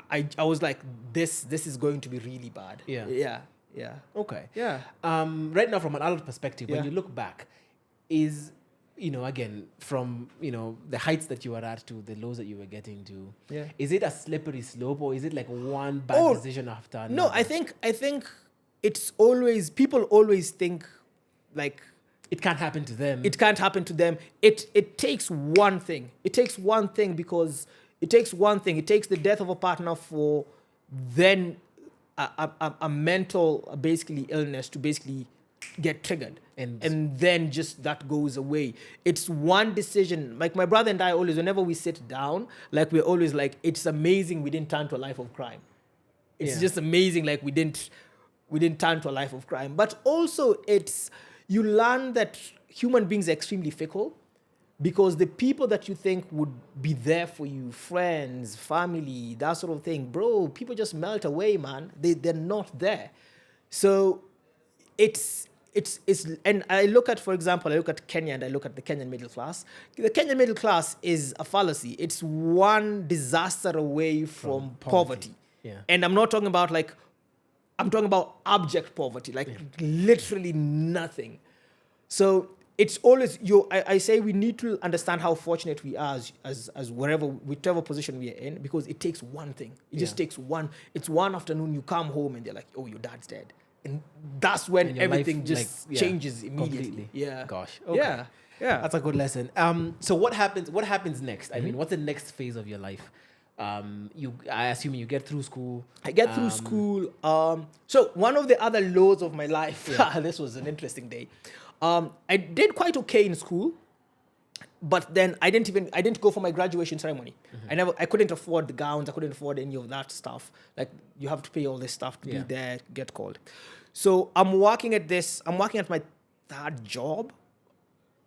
S1: I was like, this is going to be really bad. Yeah.
S2: Okay.
S1: Yeah.
S2: Right now, from an adult perspective, when you look back, is, again, from, the heights that you were at to the lows that you were getting to, is it a slippery slope, or is it one bad decision after another?
S1: No, I think it's always... People always think
S2: it can't happen to them.
S1: It can't happen to them. It takes one thing. It takes one thing because it takes one thing. It takes the death of a partner for then a mental basically illness to basically get triggered. And then just that goes away. It's one decision. Like my brother and I always, whenever we sit down, we're always it's amazing we didn't turn to a life of crime. It's just amazing we didn't turn to a life of crime. But also you learn that human beings are extremely fickle because the people that you think would be there for you, friends, family, that sort of thing, bro, people just melt away, man. They're not there. So it's and I look at, for example, I look at Kenya and I look at the Kenyan middle class. The Kenyan middle class is a fallacy. It's one disaster away from poverty.
S2: Yeah.
S1: And I'm not talking about I'm talking about abject poverty, literally nothing. So it's always, I say we need to understand how fortunate we are as whichever position we are in, because it takes one thing. It just takes one. It's one afternoon you come home and they're like, oh, your dad's dead. And that's when everything changes immediately.
S2: Completely.
S1: Yeah.
S2: Gosh. Okay.
S1: Yeah.
S2: That's a good lesson. So what happens next? I mean, what's the next phase of your life? I assume you get through school.
S1: I get through school. So one of the other lows of my life, this was an interesting day. I did quite okay in school. But then I didn't go for my graduation ceremony. I couldn't afford the gowns. I couldn't afford any of that stuff. Like, you have to pay all this stuff to be there, get called. So I'm working at my third job.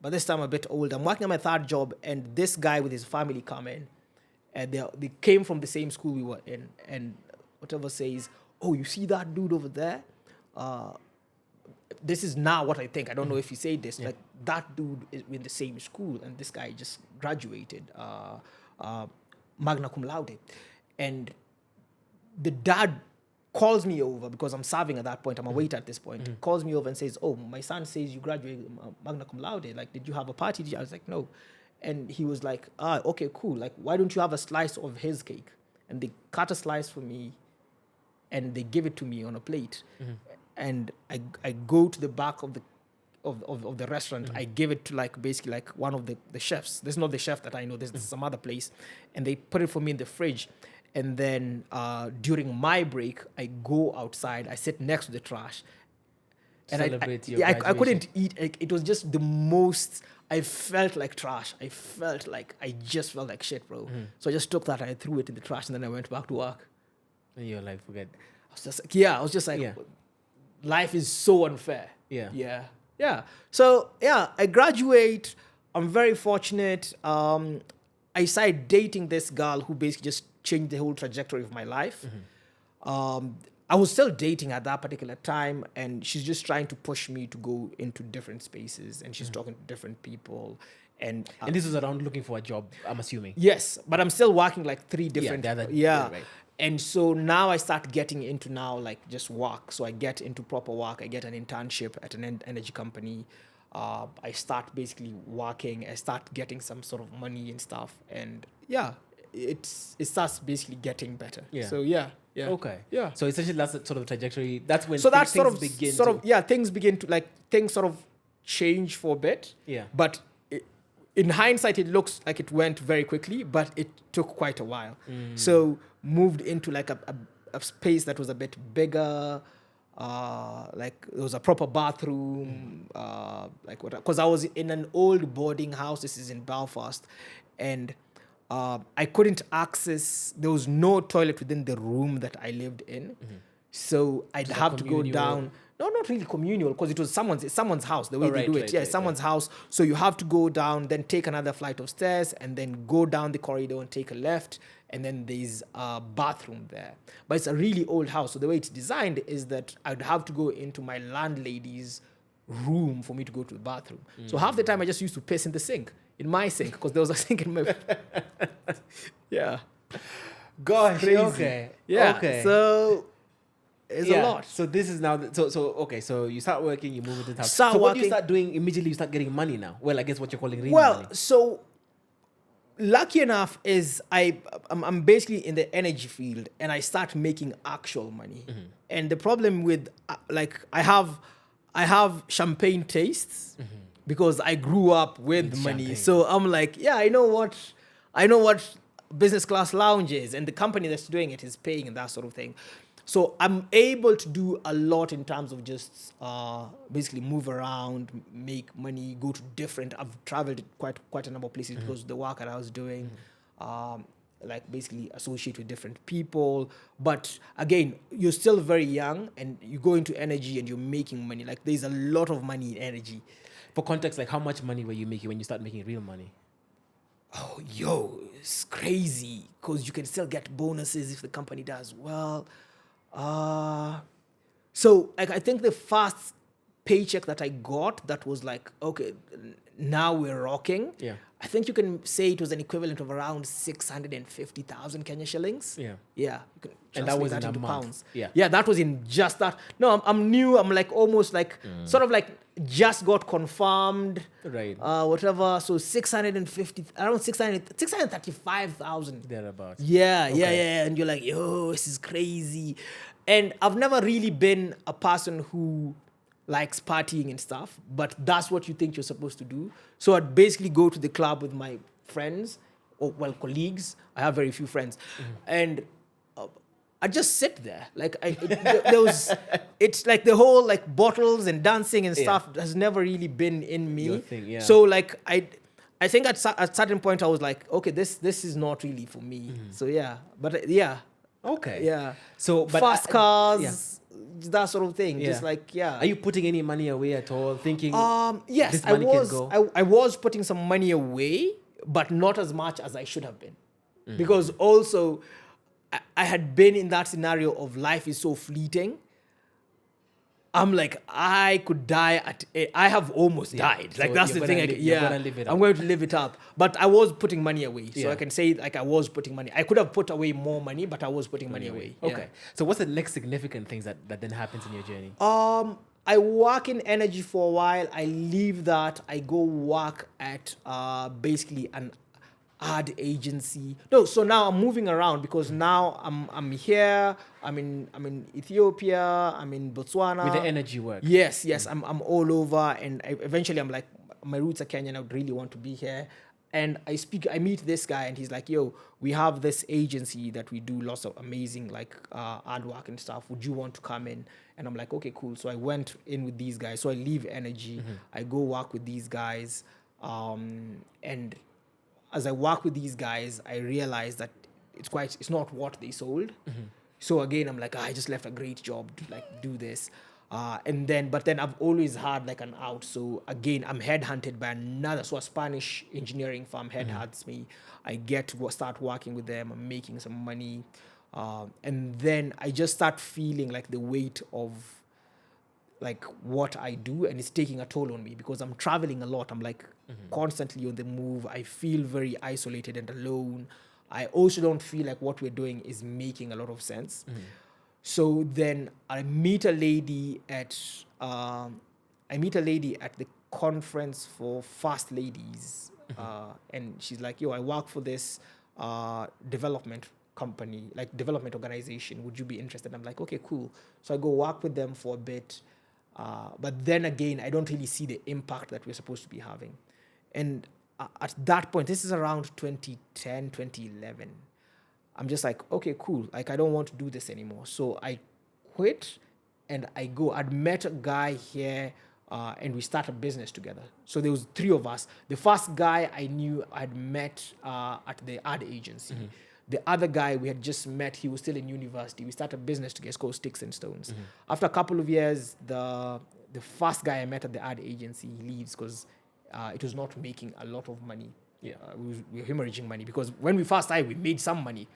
S1: But this time I'm a bit older. I'm working at my third job, and this guy with his family come in. And they came from the same school we were in. And whatever says, oh, you see that dude over there? This is now what I think. I don't know if he said this. Like, that dude is in the same school, and this guy just graduated magna cum laude. And the dad calls me over because I'm serving at that point. I'm a waiter at this point. Calls me over and says, oh, my son says you graduated magna cum laude. Like, did you have a party? I was like, no. And he was like, okay, cool. Like, why don't you have a slice of his cake? And they cut a slice for me, and they give it to me on a plate. And I go to the back of the restaurant. I give it to basically one of the chefs. There's not the chef that I know. There's some other place. And they put it for me in the fridge. And then during my break, I go outside. I sit next to the trash. And I couldn't eat. It was just the most... I felt like trash. I just felt like shit, bro. So I just took that and I threw it in the trash, and then I went back to work.
S2: And you're like, forget.
S1: I was just like, life is so unfair. Yeah. So, I graduate. I'm very fortunate. I started dating this girl who basically just changed the whole trajectory of my life. I was still dating at that particular time, and she's just trying to push me to go into different spaces, and she's talking to different people. And
S2: this was around looking for a job, I'm assuming.
S1: Yes, but I'm still working like 3 different...
S2: Right.
S1: And so now I start getting into just work. So I get into proper work. I get an internship at an energy company. I start basically working. I start getting some sort of money and stuff. And it starts basically getting better. So
S2: Okay.
S1: Yeah.
S2: So essentially that's the sort of trajectory. That's when
S1: things begin to things sort of change for a bit.
S2: Yeah.
S1: But in hindsight, it looks like it went very quickly, but it took quite a while. So moved into a space that was a bit bigger. There was a proper bathroom. Because I was in an old boarding house. This is in Belfast, and I couldn't access. There was no toilet within the room that I lived in, so I'd have to go down. No, not really communal, because it was someone's house. The way they do it, someone's house. So you have to go down, then take another flight of stairs, and then go down the corridor and take a left, and then there's a bathroom there. But it's a really old house, so the way it's designed is that I'd have to go into my landlady's room for me to go to the bathroom. So half the time I just used to piss in the sink, in my sink, because there was a sink in my...
S2: Gosh,
S1: crazy.
S2: Okay.
S1: So it's a lot.
S2: So this is now... So you start working, you move into town. What do you start doing immediately? You start getting money now. Well, I guess what you're calling real money.
S1: So lucky enough is I'm basically in the energy field, and I start making actual money. And the problem with I have champagne tastes because I grew up with money. Champagne. So I'm like, I know what business class lounge is, and the company that's doing it is paying and that sort of thing. So I'm able to do a lot in terms of just basically move around, make money, go to I've traveled quite a number of places because of the work that I was doing, basically associate with different people. But again, you're still very young, and you go into energy and you're making money. Like, there's a lot of money in energy.
S2: For context, how much money were you making when you start making real money?
S1: Oh, it's crazy, because you can still get bonuses if the company does well. So I think the first paycheck that I got that was okay, now we're rocking.
S2: Yeah.
S1: I think you can say it was an equivalent of around 650,000 Kenya shillings.
S2: Yeah.
S1: Yeah. You can
S2: and that was in
S1: into
S2: a
S1: pounds.
S2: Month. Yeah.
S1: Yeah, that was in just that. No, I'm new. I'm almost just got confirmed.
S2: Right.
S1: Whatever. So 635,000.
S2: Thereabouts.
S1: Yeah. And you're like, yo, this is crazy. And I've never really been a person who likes partying and stuff, but that's what you think you're supposed to do. So I'd basically go to the club with my friends, colleagues. I have very few friends. And I just sit there. It's like the whole bottles and dancing and stuff has never really been in me.
S2: Your thing, yeah.
S1: So I I think at certain point I was like, okay, this is not really for me. So yeah, but yeah.
S2: Okay.
S1: Yeah.
S2: So, but
S1: fast cars, that sort of thing.
S2: Yeah.
S1: Just like, yeah.
S2: Are you putting any money away at all? Thinking,
S1: yes,
S2: this money can go?
S1: I was putting some money away, but not as much as I should have been. Because also, I had been in that scenario of life is so fleeting. I'm like, I could die I have almost died. Like,
S2: So
S1: that's the
S2: you're
S1: thing.
S2: gonna you're gonna live it
S1: I'm
S2: up.
S1: going to live it up. But I was putting money away. So
S2: Yeah.
S1: I can say, like, I was putting money. I could have put away more money, but I was putting money away. Yeah.
S2: Okay. So what's the next significant things that then happens in your journey?
S1: I work in energy for a while. I leave that. I go work at basically an ad agency. No, so now I'm moving around because now I'm here. I'm in Ethiopia. I'm in Botswana.
S2: With the energy work.
S1: Yes. I'm all over, and eventually I'm like, my roots are Kenyan. I would really want to be here. And I meet this guy, and he's like, yo, we have this agency that we do lots of amazing like ad work and stuff. Would you want to come in? And I'm like, okay, cool. So I went in with these guys. So I leave energy. I go work with these guys. And as I work with these guys, I realize that it's not what they sold. So again, I'm like, I just left a great job to like do this. But then I've always had like an out. So again, I'm headhunted by a Spanish engineering firm headhunts me. I get to start working with them. I'm making some money. And then I just start feeling like the weight of like what I do, and it's taking a toll on me because I'm traveling a lot. I'm like constantly on the move. I feel very isolated and alone. I also don't feel like what we're doing is making a lot of sense. So then I meet a lady at the conference for fast ladies, and she's like, "Yo, I work for this development company, like development organization. Would you be interested?" I'm like, "Okay, cool." So I go work with them for a bit, but then again, I don't really see the impact that we're supposed to be having. And at that point, this is around 2010, 2011. I'm just like, okay, cool. Like, I don't want to do this anymore. So I quit and I go. I'd met a guy here and we started a business together. So there was 3 of us. The first guy I knew I'd met at the ad agency. The other guy we had just met, he was still in university. We started a business together. It's called Sticks and Stones. After a couple of years, the first guy I met at the ad agency, he leaves because it was not making a lot of money. We were hemorrhaging money because when we first started, we made some money.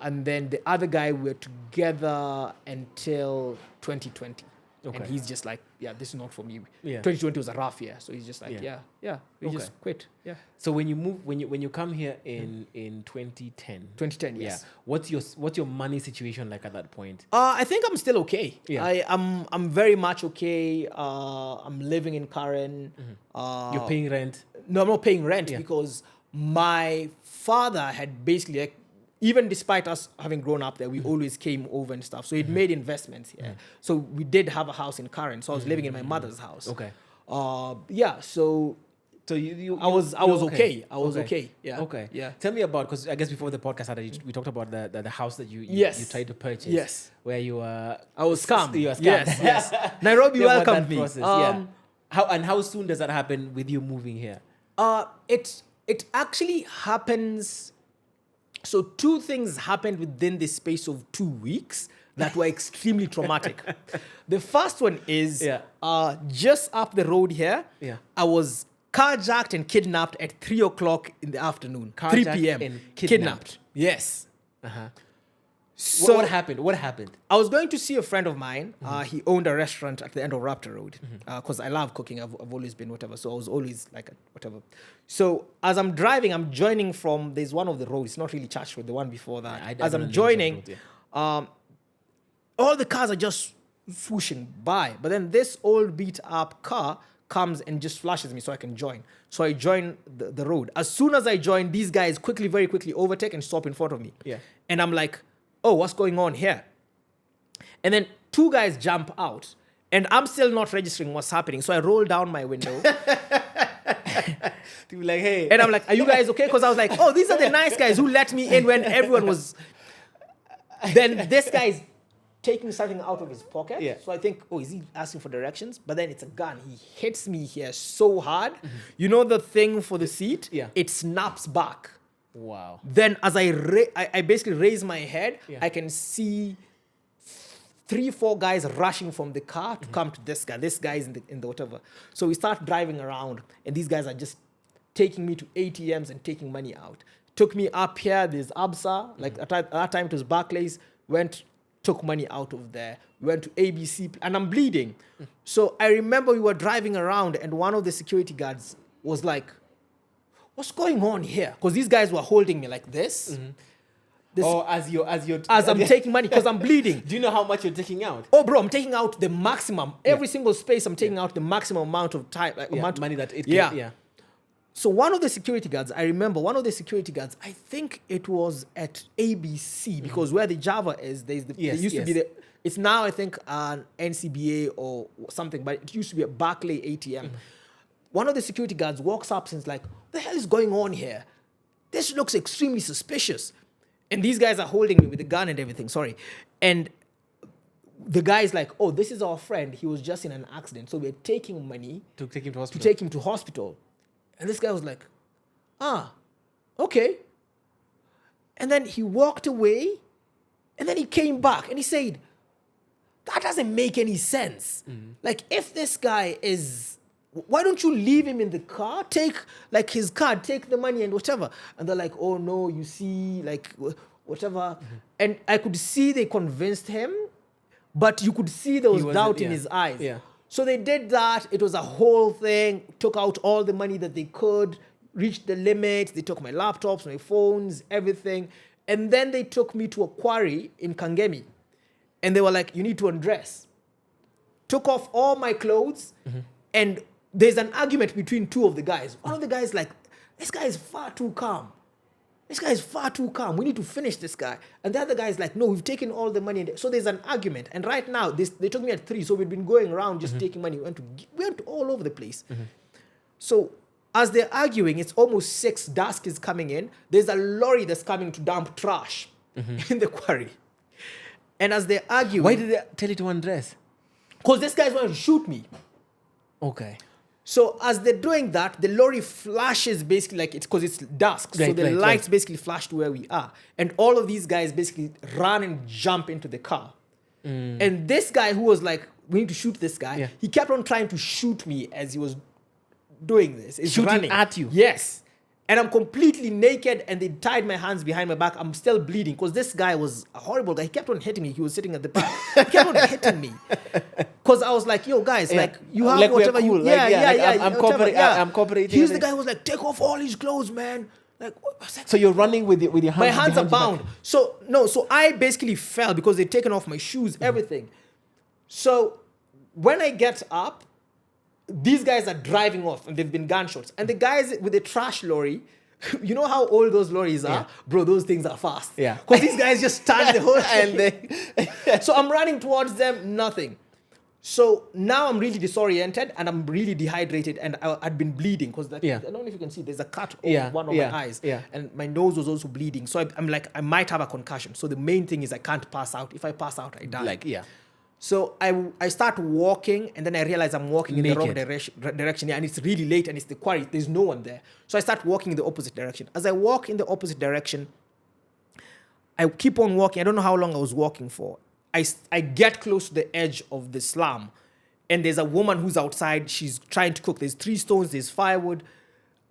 S1: And then the other guy, we were together until 2020. And he's just like, yeah, this is not for me. 2020 was a rough year. So he's just like, we just quit. Yeah.
S2: So when you come here in 2010.
S1: 2010, yes.
S2: Yeah. What's your money situation like at that point?
S1: I think I'm still okay.
S2: Yeah.
S1: I'm very much okay. I'm living in Karen.
S2: You're paying rent?
S1: No, I'm not paying rent because my father had basically, like, even despite us having grown up there, we always came over and stuff. So he'd made investments here. So we did have a house in Karen. So I was living in my mother's house.
S2: Okay.
S1: So I was okay. I was okay. Yeah.
S2: Okay.
S1: Yeah.
S2: Tell me about, because I guess before the podcast started, we talked about the house that you tried to purchase.
S1: Yes.
S2: Where you
S1: I was scammed.
S2: You were scammed.
S1: Yes. Nairobi welcomed me.
S2: Process, How soon does that happen with you moving here?
S1: It actually happens. So 2 things happened within the space of 2 weeks that were extremely traumatic. The first one is just up the road here. I was carjacked and kidnapped at 3 o'clock in the afternoon. 3 p.m.
S2: and kidnapped.
S1: Yes.
S2: So what happened?
S1: I was going to see a friend of mine. He owned a restaurant at the end of Raptor Road because I love cooking. I've always been whatever. So I was always like whatever. So as I'm driving, I'm joining from, there's one of the roads. It's not really Church Road, the one before that. As I'm joining, all the cars are just swooshing by. But then this old beat up car comes and just flashes me so I can join. So I join the road. As soon as I join, these guys very quickly overtake and stop in front of me. And I'm like, oh, what's going on here? And then 2 guys jump out, and I'm still not registering what's happening. So I roll down my window.
S2: To be like, hey.
S1: And I'm like, are you guys okay? Because I was like, oh, these are the nice guys who let me in when everyone was. Then this guy's taking something out of his pocket.
S2: Yeah.
S1: So I think, oh, is he asking for directions? But then it's a gun. He hits me here so hard. You know the thing for the seat?
S2: Yeah.
S1: It snaps back.
S2: Wow.
S1: Then as I basically raise my head,
S2: Yeah.
S1: I can see 3-4 guys rushing from the car to come to this guy. This guy is in the whatever. So we start driving around, and these guys are just taking me to ATMs and taking money out. Took me up here. There's Absa. Like at that time it was Barclays. Took money out of there. We went to ABC, and I'm bleeding. So I remember we were driving around, and one of the security guards was like, "What's going on here?" Because these guys were holding me like this. As I'm taking money because I'm bleeding.
S2: Do you know how much you're taking out?
S1: Oh, bro, I'm taking out the maximum. Every single space, I'm taking out the maximum amount of time, amount
S2: money that it can.
S1: Yeah. So one of the security guards, I remember I think it was at ABC because where the Java is, there used to be it's now I think an NCBA or something, but it used to be a Barclay ATM. One of the security guards walks up and is like, "What the hell is going on here? This looks extremely suspicious." And these guys are holding me with the gun and everything, sorry. And the guy is like, "Oh, this is our friend. He was just in an accident. So we're taking money
S2: to take him to
S1: hospital. And this guy was like, okay. And then he walked away, and then he came back, and he said, "That doesn't make any sense. Like, if this guy is, why don't you leave him in the car? Take, like, his card, take the money and whatever." And they're like, "Oh, no, you see, like, whatever." And I could see they convinced him, but you could see there was doubt in his eyes.
S2: Yeah.
S1: So they did that. It was a whole thing. Took out all the money that they could, reached the limit. They took my laptops, my phones, everything. And then they took me to a quarry in Kangemi. And they were like, "You need to undress." Took off all my clothes. And there's an argument between two of the guys. One of the guys like, "This guy is far too calm. This guy is far too calm. We need to finish this guy." And the other guy is like, "No, we've taken all the money." So there's an argument. And right now, they took me at 3. So we've been going around just taking money. We went all over the place. So as they're arguing, it's almost 6. Dusk is coming in. There's a lorry that's coming to dump trash in the quarry. And as they're arguing...
S2: Why did they tell you to undress?
S1: Because this guy's wanting to shoot me.
S2: Okay.
S1: So as they're doing that, the lorry flashes basically like it's because it's dusk. So the lights basically flash to where we are. And all of these guys basically run and jump into the car. And this guy who was like, "We need to shoot this guy," he kept on trying to shoot me as he was doing this.
S2: Shooting
S1: running
S2: at you?
S1: Yes. And I'm completely naked, and they tied my hands behind my back. I'm still bleeding because this guy was a horrible guy. He kept on hitting me. He was sitting at the back. He kept on hitting me. Because I was like, "Yo, guys, like, you have
S2: like
S1: whatever
S2: cool.
S1: you...
S2: I'm cooperating.
S1: He's the guy who was like, "Take off all his clothes, man." Like,
S2: so you're running with your hands.
S1: My hands are bound. So I basically fell because they'd taken off my shoes, everything. So when I get up, these guys are driving off and they've been gunshots. And the guys with the trash lorry, you know how old those lorries are? Bro, those things are fast.
S2: Yeah.
S1: Because these guys just stand the whole and so I'm running towards them, nothing. So now I'm really disoriented and I'm really dehydrated and I'd been bleeding because I don't know if you can see, there's a cut on one of my eyes.
S2: Yeah.
S1: And my nose was also bleeding. So I'm like, I might have a concussion. So the main thing is I can't pass out. If I pass out, I die. So I start walking and then I realize I'm walking in the wrong direction. And it's really late and it's the quarry. There's no one there. So I start walking in the opposite direction. As I walk in the opposite direction, I keep on walking. I don't know how long I was walking for. I get close to the edge of the slum and there's a woman who's outside. She's trying to cook. There's 3 stones. There's firewood.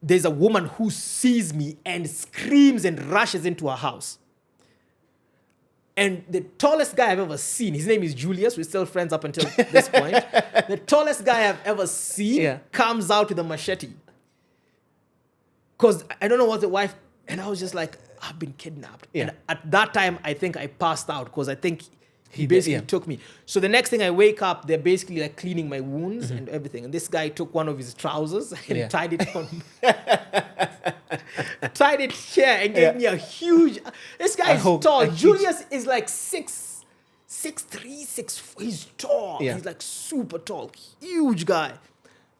S1: There's a woman who sees me and screams and rushes into her house. And the tallest guy I've ever seen, his name is Julius. We're still friends up until this point. The tallest guy I've ever seen comes out with a machete. Because I don't know what the wife... And I was just like, I've been kidnapped. And at that time, I think I passed out because I think he basically took me. So the next thing I wake up, they're basically like cleaning my wounds and everything. And this guy took one of his trousers and tied it on. Tied it here and gave me a huge... This guy is tall. Julius is like 6'3", 6'4". He's tall. He's like super tall. Huge guy.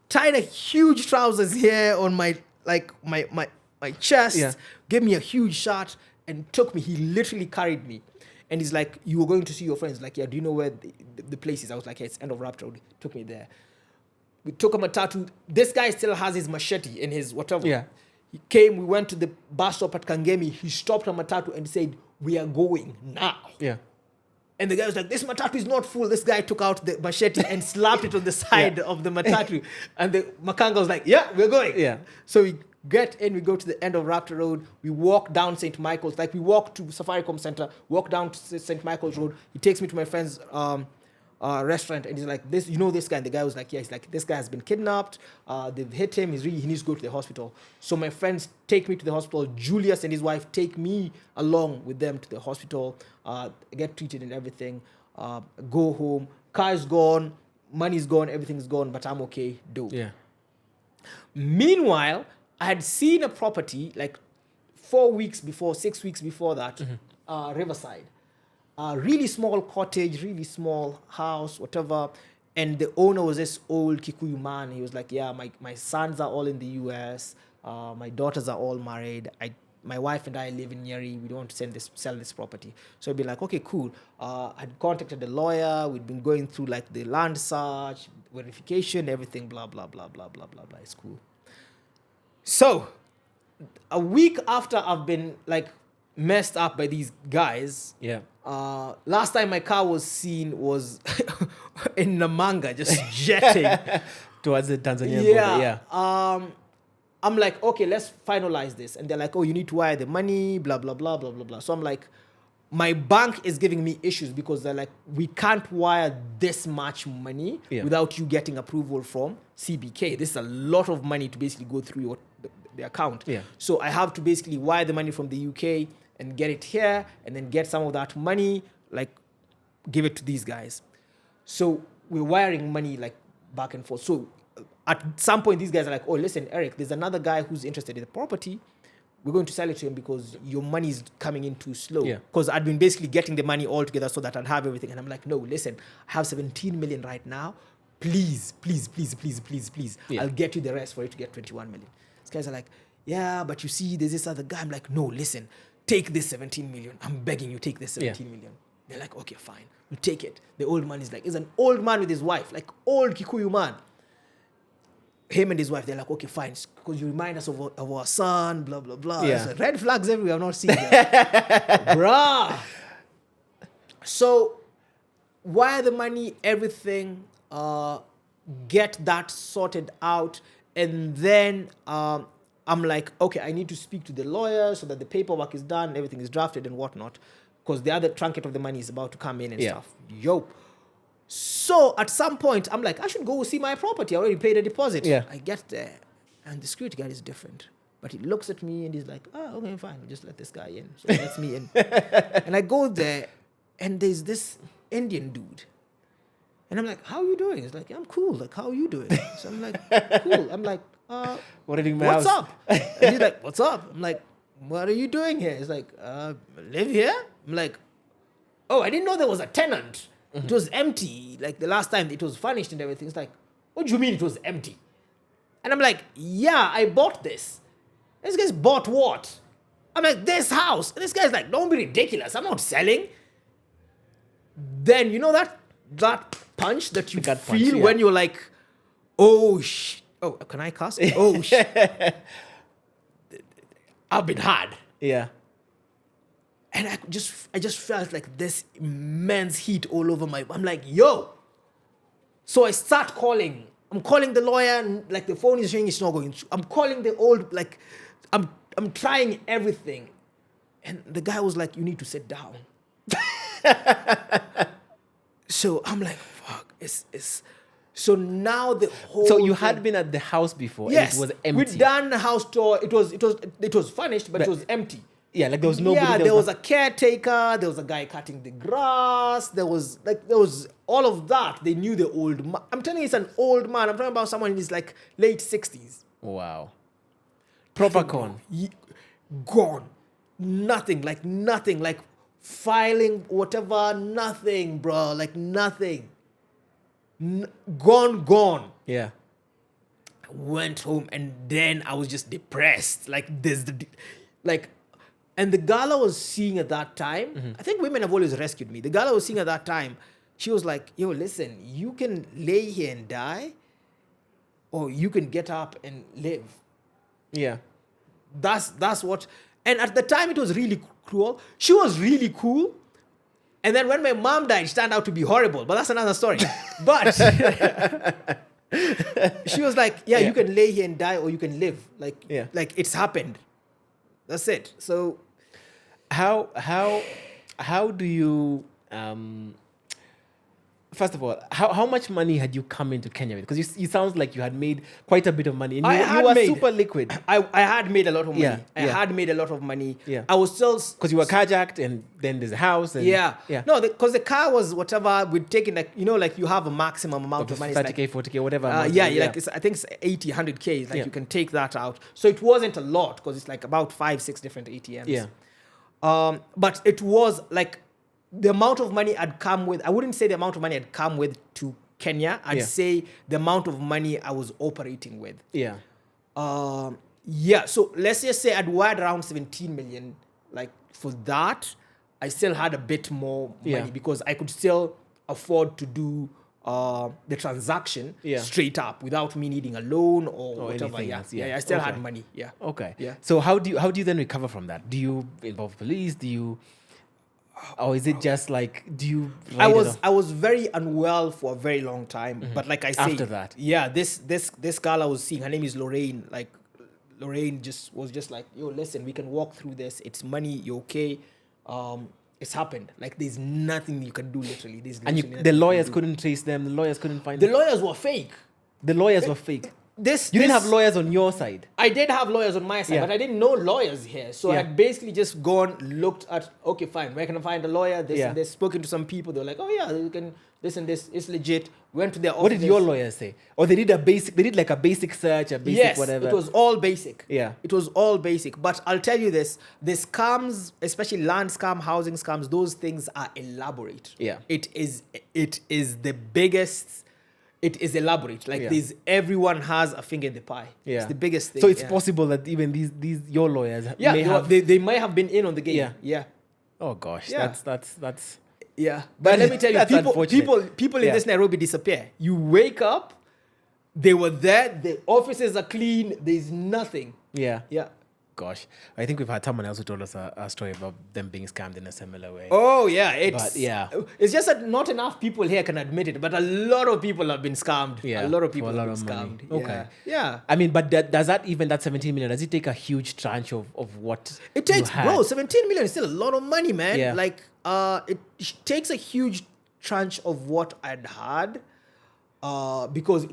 S1: Tied a huge trousers here on my chest. Gave me a huge shot and took me. He literally carried me. And he's like, you were going to see your friends. Like, yeah, do you know where the place is? I was like, yeah, it's end of Raptor Road. He took me there. We took a matatu. This guy still has his machete in his whatever.
S2: Yeah.
S1: He came, we went to the bus stop at Kangemi. He stopped a matatu and said, we are going now.
S2: Yeah.
S1: And the guy was like, this matatu is not full. This guy took out the machete and slapped it on the side of the matatu. And the Makanga was like, yeah, we're going.
S2: Yeah.
S1: So we get in, we go to the end of Raptor Road. We walk down St. Michael's. Like, we walk to Safaricom Center, walk down to St. Michael's Road. He takes me to my friend's restaurant, and he's like, this, you know this guy? And the guy was like, yeah. He's like, this guy has been kidnapped. They've hit him. He needs to go to the hospital. So my friends take me to the hospital. Julius and his wife take me along with them to the hospital, get treated and everything, go home. Car is gone, money's gone, everything's gone, but I'm okay,
S2: Yeah.
S1: Meanwhile, I had seen a property like 6 weeks before that, Riverside. Really small cottage, really small house, whatever. And the owner was this old Kikuyu man. He was like, yeah, my sons are all in the US. My daughters are all married. My wife and I live in Nyeri. We don't want to sell this property. So I'd be like, okay, cool. I'd contacted the lawyer. We'd been going through like the land search, verification, everything, blah, blah, blah, blah, blah, blah, blah. It's cool. So a week after I've been like messed up by these guys.
S2: Yeah.
S1: Last time my car was seen was in Namanga, just jetting
S2: towards the Tanzanian border. Yeah.
S1: I'm like, okay, let's finalize this. And they're like, oh, you need to wire the money, blah, blah, blah, blah, blah, blah. So I'm like, my bank is giving me issues because they're like, we can't wire this much money without you getting approval from CBK. This is a lot of money to basically go through the account.
S2: Yeah.
S1: So I have to basically wire the money from the UK and get it here, and then get some of that money, like, give it to these guys. So we're wiring money, like, back and forth. So at some point, these guys are like, oh, listen, Eric, there's another guy who's interested in the property. We're going to sell it to him because your money is coming in too slow. Because I'd been basically getting the money all together so that I'd have everything. And I'm like, no, listen, I have 17 million right now. Please, please, please, please, please, please. I'll get you the rest for you to get 21 million. These guys are like, yeah, but you see, there's this other guy. I'm like, no, listen. Take this 17 million. I'm begging you, take this 17 million. They're like, okay, fine. We'll take it. The old man is like, he's an old man with his wife, like old Kikuyu man. Him and his wife, they're like, okay, fine. Because you remind us of our son, blah, blah, blah.
S2: Yeah.
S1: So red flags everywhere. I'm not seeing that. Bruh. So wire the money, everything, get that sorted out. And then I'm like, okay, I need to speak to the lawyer so that the paperwork is done, everything is drafted and whatnot, because the other trunket of the money is about to come in and stuff. So at some point, I'm like, I should go see my property. I already paid a deposit.
S2: Yeah.
S1: I get there, and the security guard is different. But he looks at me and he's like, oh, okay, fine. We'll just let this guy in. So he lets me in. And I go there, and there's this Indian dude. And I'm like, how are you doing? He's like, I'm cool. Like, how are you doing? So I'm like, cool. I'm like, what's up? And he's like, what's up? I'm like, what are you doing here? He's like, live here? I'm like, oh, I didn't know there was a tenant. It was empty. Like the last time it was furnished and everything. It's like, what do you mean it was empty? And I'm like, yeah, I bought this. This guy's bought what? I'm like, this house. And this guy's like, don't be ridiculous. I'm not selling. Then you know that punch that you feel when you're like, oh, oh, can I cuss? Oh, I've been hard.
S2: Yeah.
S1: And I just felt like this immense heat all over I'm like, yo. So I start calling. I'm calling the lawyer, and like the phone is ringing, it's not going through. I'm calling the old, like, I'm trying everything. And the guy was like, you need to sit down. So I'm like, fuck, it's so now the whole
S2: So you had been at the house before,
S1: yes,
S2: and it was empty.
S1: We'd done the house tour. It was furnished, but it was empty.
S2: Yeah, like there was nobody.
S1: Yeah, there was a caretaker, there was a guy cutting the grass, there was all of that. They knew the old man. I'm telling you, it's an old man. I'm talking about someone in his like late 60s.
S2: Wow. Proper con.
S1: Gone. Nothing, like filing, whatever, nothing, bro. Like nothing. Gone.
S2: Yeah.
S1: I went home and then I was just depressed. Like And the girl I was seeing at that time, I think women have always rescued me. The girl I was seeing at that time, she was like, yo, listen, you can lay here and die, or you can get up and live.
S2: Yeah.
S1: That's what. And at the time, it was really cruel. She was really cool. And then when my mom died, she turned out to be horrible. But that's another story. But she was like, yeah, you can lay here and die, or you can live. Like it's happened. That's it. So
S2: how do you first of all, how much money had you come into Kenya with? Because you sounds like you had made quite a bit of money, and you were super liquid.
S1: I had made a lot of money.
S2: Yeah,
S1: I had made a lot of money.
S2: Yeah.
S1: I was still...
S2: Because you were carjacked, and then there's a house. And,
S1: yeah. No, because the car was whatever, we'd taken, like, you know, like you have a maximum amount of money.
S2: 30K, like, 40K, whatever.
S1: Like I think it's 80, 100K. Like you can take that out. So it wasn't a lot, because it's like about 5-6 different ATMs.
S2: Yeah.
S1: But it was like... the amount of money I'd come with, I wouldn't say the amount of money I'd come with to Kenya. I'd say the amount of money I was operating with.
S2: Yeah.
S1: So let's just say I'd wired around 17 million. Like for that, I still had a bit more money because I could still afford to do the transaction straight up without me needing a loan or whatever. I still had money. Yeah.
S2: Okay.
S1: Yeah.
S2: So how do you then recover from that? Do you involve police? Do you... Or is it just like, do you...
S1: I was very unwell for a very long time. But like I say...
S2: After that.
S1: Yeah, this girl I was seeing, her name is Lorraine. Like, Lorraine was just like, yo, listen, we can walk through this. It's money. You're okay. It's happened. Like, there's nothing you can do, literally.
S2: And the lawyers couldn't trace them. The lawyers couldn't find them.
S1: The lawyers were fake.
S2: The lawyers were fake. You didn't have lawyers on your side.
S1: I did have lawyers on my side, but I didn't know lawyers here. So I had basically just gone, looked at, okay, fine, where can I find a lawyer? This and this. Spoken to some people. They were like, oh yeah, you can this and this. It's legit. Went to their office.
S2: What did your lawyers say? Or they did like a basic search, a basic whatever.
S1: Yes, it was all basic.
S2: Yeah.
S1: It was all basic. But I'll tell you this, the scams, especially land scam, housing scams, those things are elaborate.
S2: Yeah.
S1: It is the biggest... It is elaborate. Like everyone has a finger in the pie. Yeah. It's the biggest thing.
S2: So it's possible that even these your lawyers
S1: they might have been in on the game.
S2: Yeah.
S1: Yeah.
S2: Oh gosh.
S1: Yeah.
S2: That's
S1: yeah. But let me tell you, people in this Nairobi disappear. You wake up, they were there, the offices are clean, there's nothing.
S2: Yeah.
S1: Yeah.
S2: Gosh, I think we've had someone else who told us a story about them being scammed in a similar way.
S1: Oh yeah, it's just that not enough people here can admit it, but a lot of people have been scammed. Yeah, a lot of people have been scammed.
S2: Okay,
S1: yeah.
S2: I mean, but does that 17 million? Does it take a huge tranche of what
S1: it takes? Bro, 17 million is still a lot of money, man.
S2: Yeah.
S1: Like, it takes a huge tranche of what I'd had. Because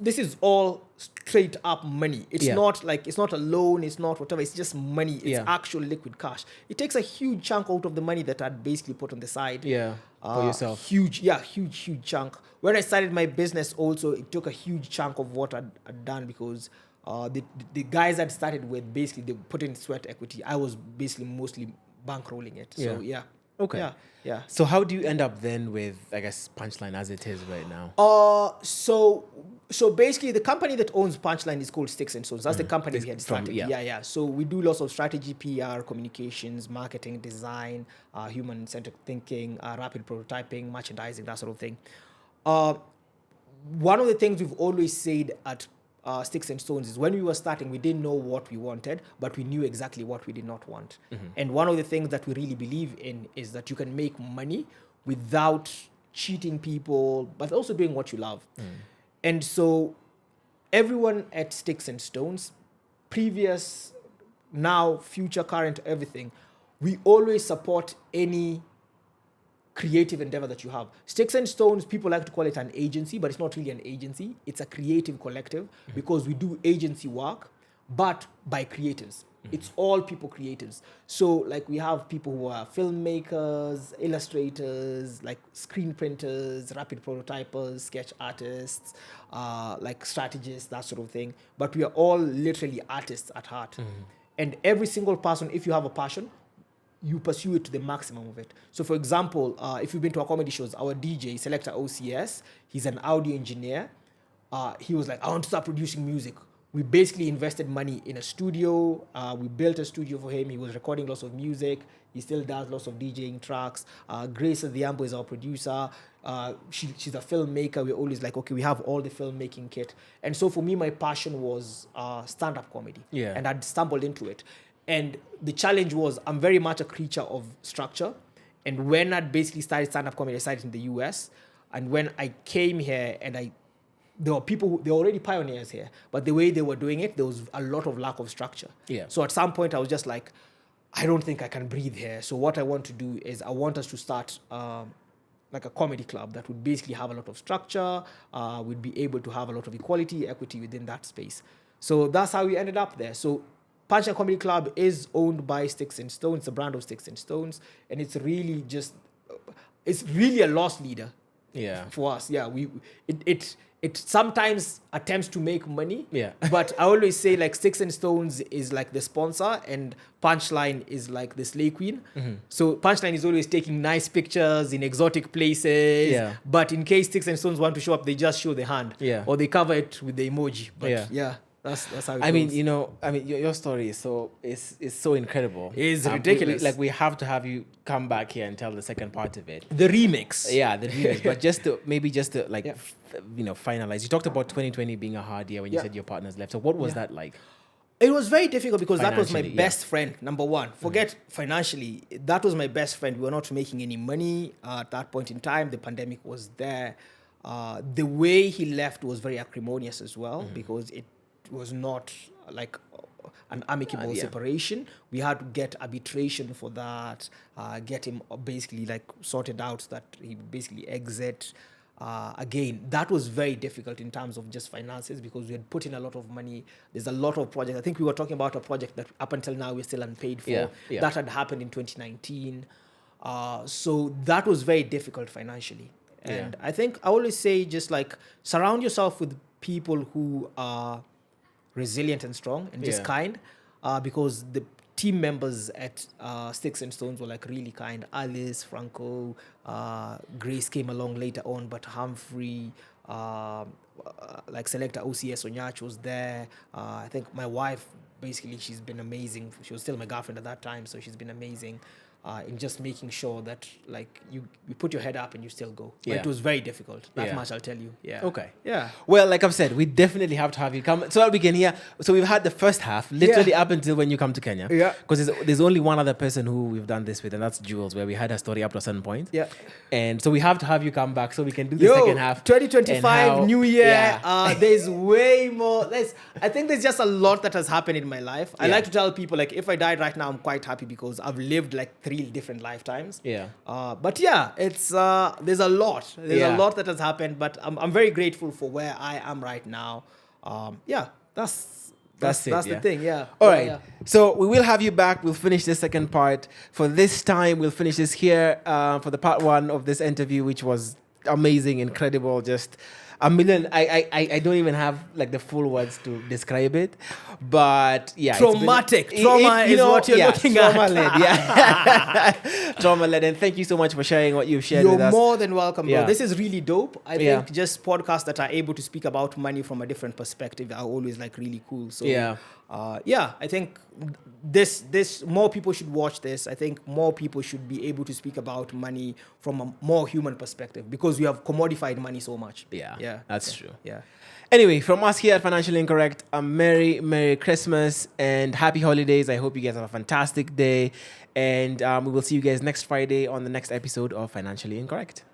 S1: this is all straight up money. It's not like, it's not a loan, it's not whatever, it's just money. It's actual liquid cash. It takes a huge chunk out of the money that I'd basically put on the side.
S2: Yeah. For yourself.
S1: Huge chunk. When I started my business also, it took a huge chunk of what I'd done because the guys I'd started with, basically they put in sweat equity. I was basically mostly bankrolling it. So yeah.
S2: Okay.
S1: Yeah.
S2: So how do you end up then with, I guess, Punchline as it is right now?
S1: So basically the company that owns Punchline is called Sticks and Stones. That's the company we had started. So we do lots of strategy, PR, communications, marketing, design, human-centered thinking, rapid prototyping, merchandising, that sort of thing. One of the things we've always said at Sticks and Stones is when we were starting, we didn't know what we wanted, but we knew exactly what we did not want. And one of the things that we really believe in is that you can make money without cheating people, but also doing what you love. And so everyone at Sticks and Stones, previous, now, future, current, everything, we always support any creative endeavor that you have. Sticks and Stones, people like to call it an agency, but it's not really an agency. It's a creative collective because we do agency work, but by creatives. It's all people creatives. So like we have people who are filmmakers, illustrators, like screen printers, rapid prototypers, sketch artists, like strategists, that sort of thing. But we are all literally artists at heart. And every single person, if you have a passion, you pursue it to the maximum of it. So for example, if you've been to our comedy shows, our DJ, Selector OCS, he's an audio engineer. He was like, I want to start producing music. we basically invested money in a studio. We built a studio for him. He was recording lots of music. He still does lots of DJing tracks. Grace Adhiambo is our producer. She's a filmmaker. We're always like, okay, we have all the filmmaking kit. And so for me, my passion was stand-up comedy.
S2: Yeah.
S1: And I'd stumbled into it. And the challenge was I'm very much a creature of structure. And when I'd basically started stand-up comedy, I started in the US. And when I came here and there were people they were already pioneers here, but the way they were doing it, there was a lot of lack of structure.
S2: Yeah.
S1: So at some point I was just like, I don't think I can breathe here. So what I want to do is I want us to start like a comedy club that would basically have a lot of structure. We'd be able to have a lot of equality, equity within that space. So that's how we ended up there. So Punchline Comedy Club is owned by Sticks and Stones. It's a brand of Sticks and Stones. And it's really a loss leader.
S2: Yeah.
S1: For us. Yeah. It sometimes attempts to make money.
S2: Yeah.
S1: But I always say like Sticks and Stones is like the sponsor and Punchline is like the slay queen. Mm-hmm. So Punchline is always taking nice pictures in exotic places.
S2: Yeah.
S1: But in case Sticks and Stones want to show up, they just show the hand.
S2: Yeah.
S1: Or they cover it with the emoji. But
S2: yeah.
S1: That's how it
S2: I
S1: goes.
S2: mean, your story is so incredible.
S1: It's ridiculous.
S2: We have to have you come back here and tell the second part of it.
S1: The remix.
S2: Yeah, the remix. But just to finalize. You talked about 2020 being a hard year when you said your partners left. So what was that like?
S1: It was very difficult because that was my
S2: Financially,
S1: best friend, number one. Forget financially. That was my best friend. We were not making any money at that point in time. The pandemic was there. The way he left was very acrimonious as well because it was not like an amicable separation. We had to get arbitration for that, get him basically like sorted out so that he would basically exit. Again, that was very difficult in terms of just finances because we had put in a lot of money. There's a lot of projects. I think we were talking about a project that up until now we're still unpaid for.
S2: Yeah.
S1: That had happened in 2019. So that was very difficult financially. And I think I always say just like surround yourself with people who are resilient and strong and just kind, because the team members at Sticks and Stones were like really kind. Alice, Franco, Grace came along later on, but Humphrey, like selector OCS Onyach was there. I think my wife, basically, she's been amazing. She was still my girlfriend at that time, so she's been amazing. In just making sure that like you put your head up and you still go. But it was very difficult. That much I'll tell you. Yeah.
S2: Okay.
S1: Yeah.
S2: Well, like I've said, we definitely have to have you come so that we can hear. So we've had the first half, literally up until when you come to Kenya. Yeah. Because there's only one other person who we've done this with, and that's Jules, where we had her story up to a certain point.
S1: Yeah.
S2: And so we have to have you come back so we can do the second half.
S1: 2025, New Year. There's way more. I think there's just a lot that has happened in my life. I like to tell people, like, if I died right now, I'm quite happy because I've lived like 3 different lifetimes. Yeah. But yeah, it's there's a lot. There's a lot that has happened, but I'm very grateful for where I am right now. That's the thing. Yeah.
S2: All right. Yeah. So we will have you back. We'll finish the second part. For this time, we'll finish this here for the part 1 of this interview, which was amazing, incredible, just a million. I don't even have like the full words to describe it, but yeah,
S1: traumatic. Trauma is what you're looking at.
S2: Trauma-led, yeah. Trauma-led, and thank you so much for sharing what you've shared with us.
S1: You're more than welcome, bro. This is really dope. I think just podcasts that are able to speak about money from a different perspective are always like really cool. So I think this more people should watch this. I think more people should be able to speak about money from a more human perspective because we have commodified money so much.
S2: Yeah, that's true.
S1: Yeah.
S2: Anyway, from us here at Financially Incorrect, a Merry Christmas and Happy Holidays. I hope you guys have a fantastic day, and we will see you guys next Friday on the next episode of Financially Incorrect.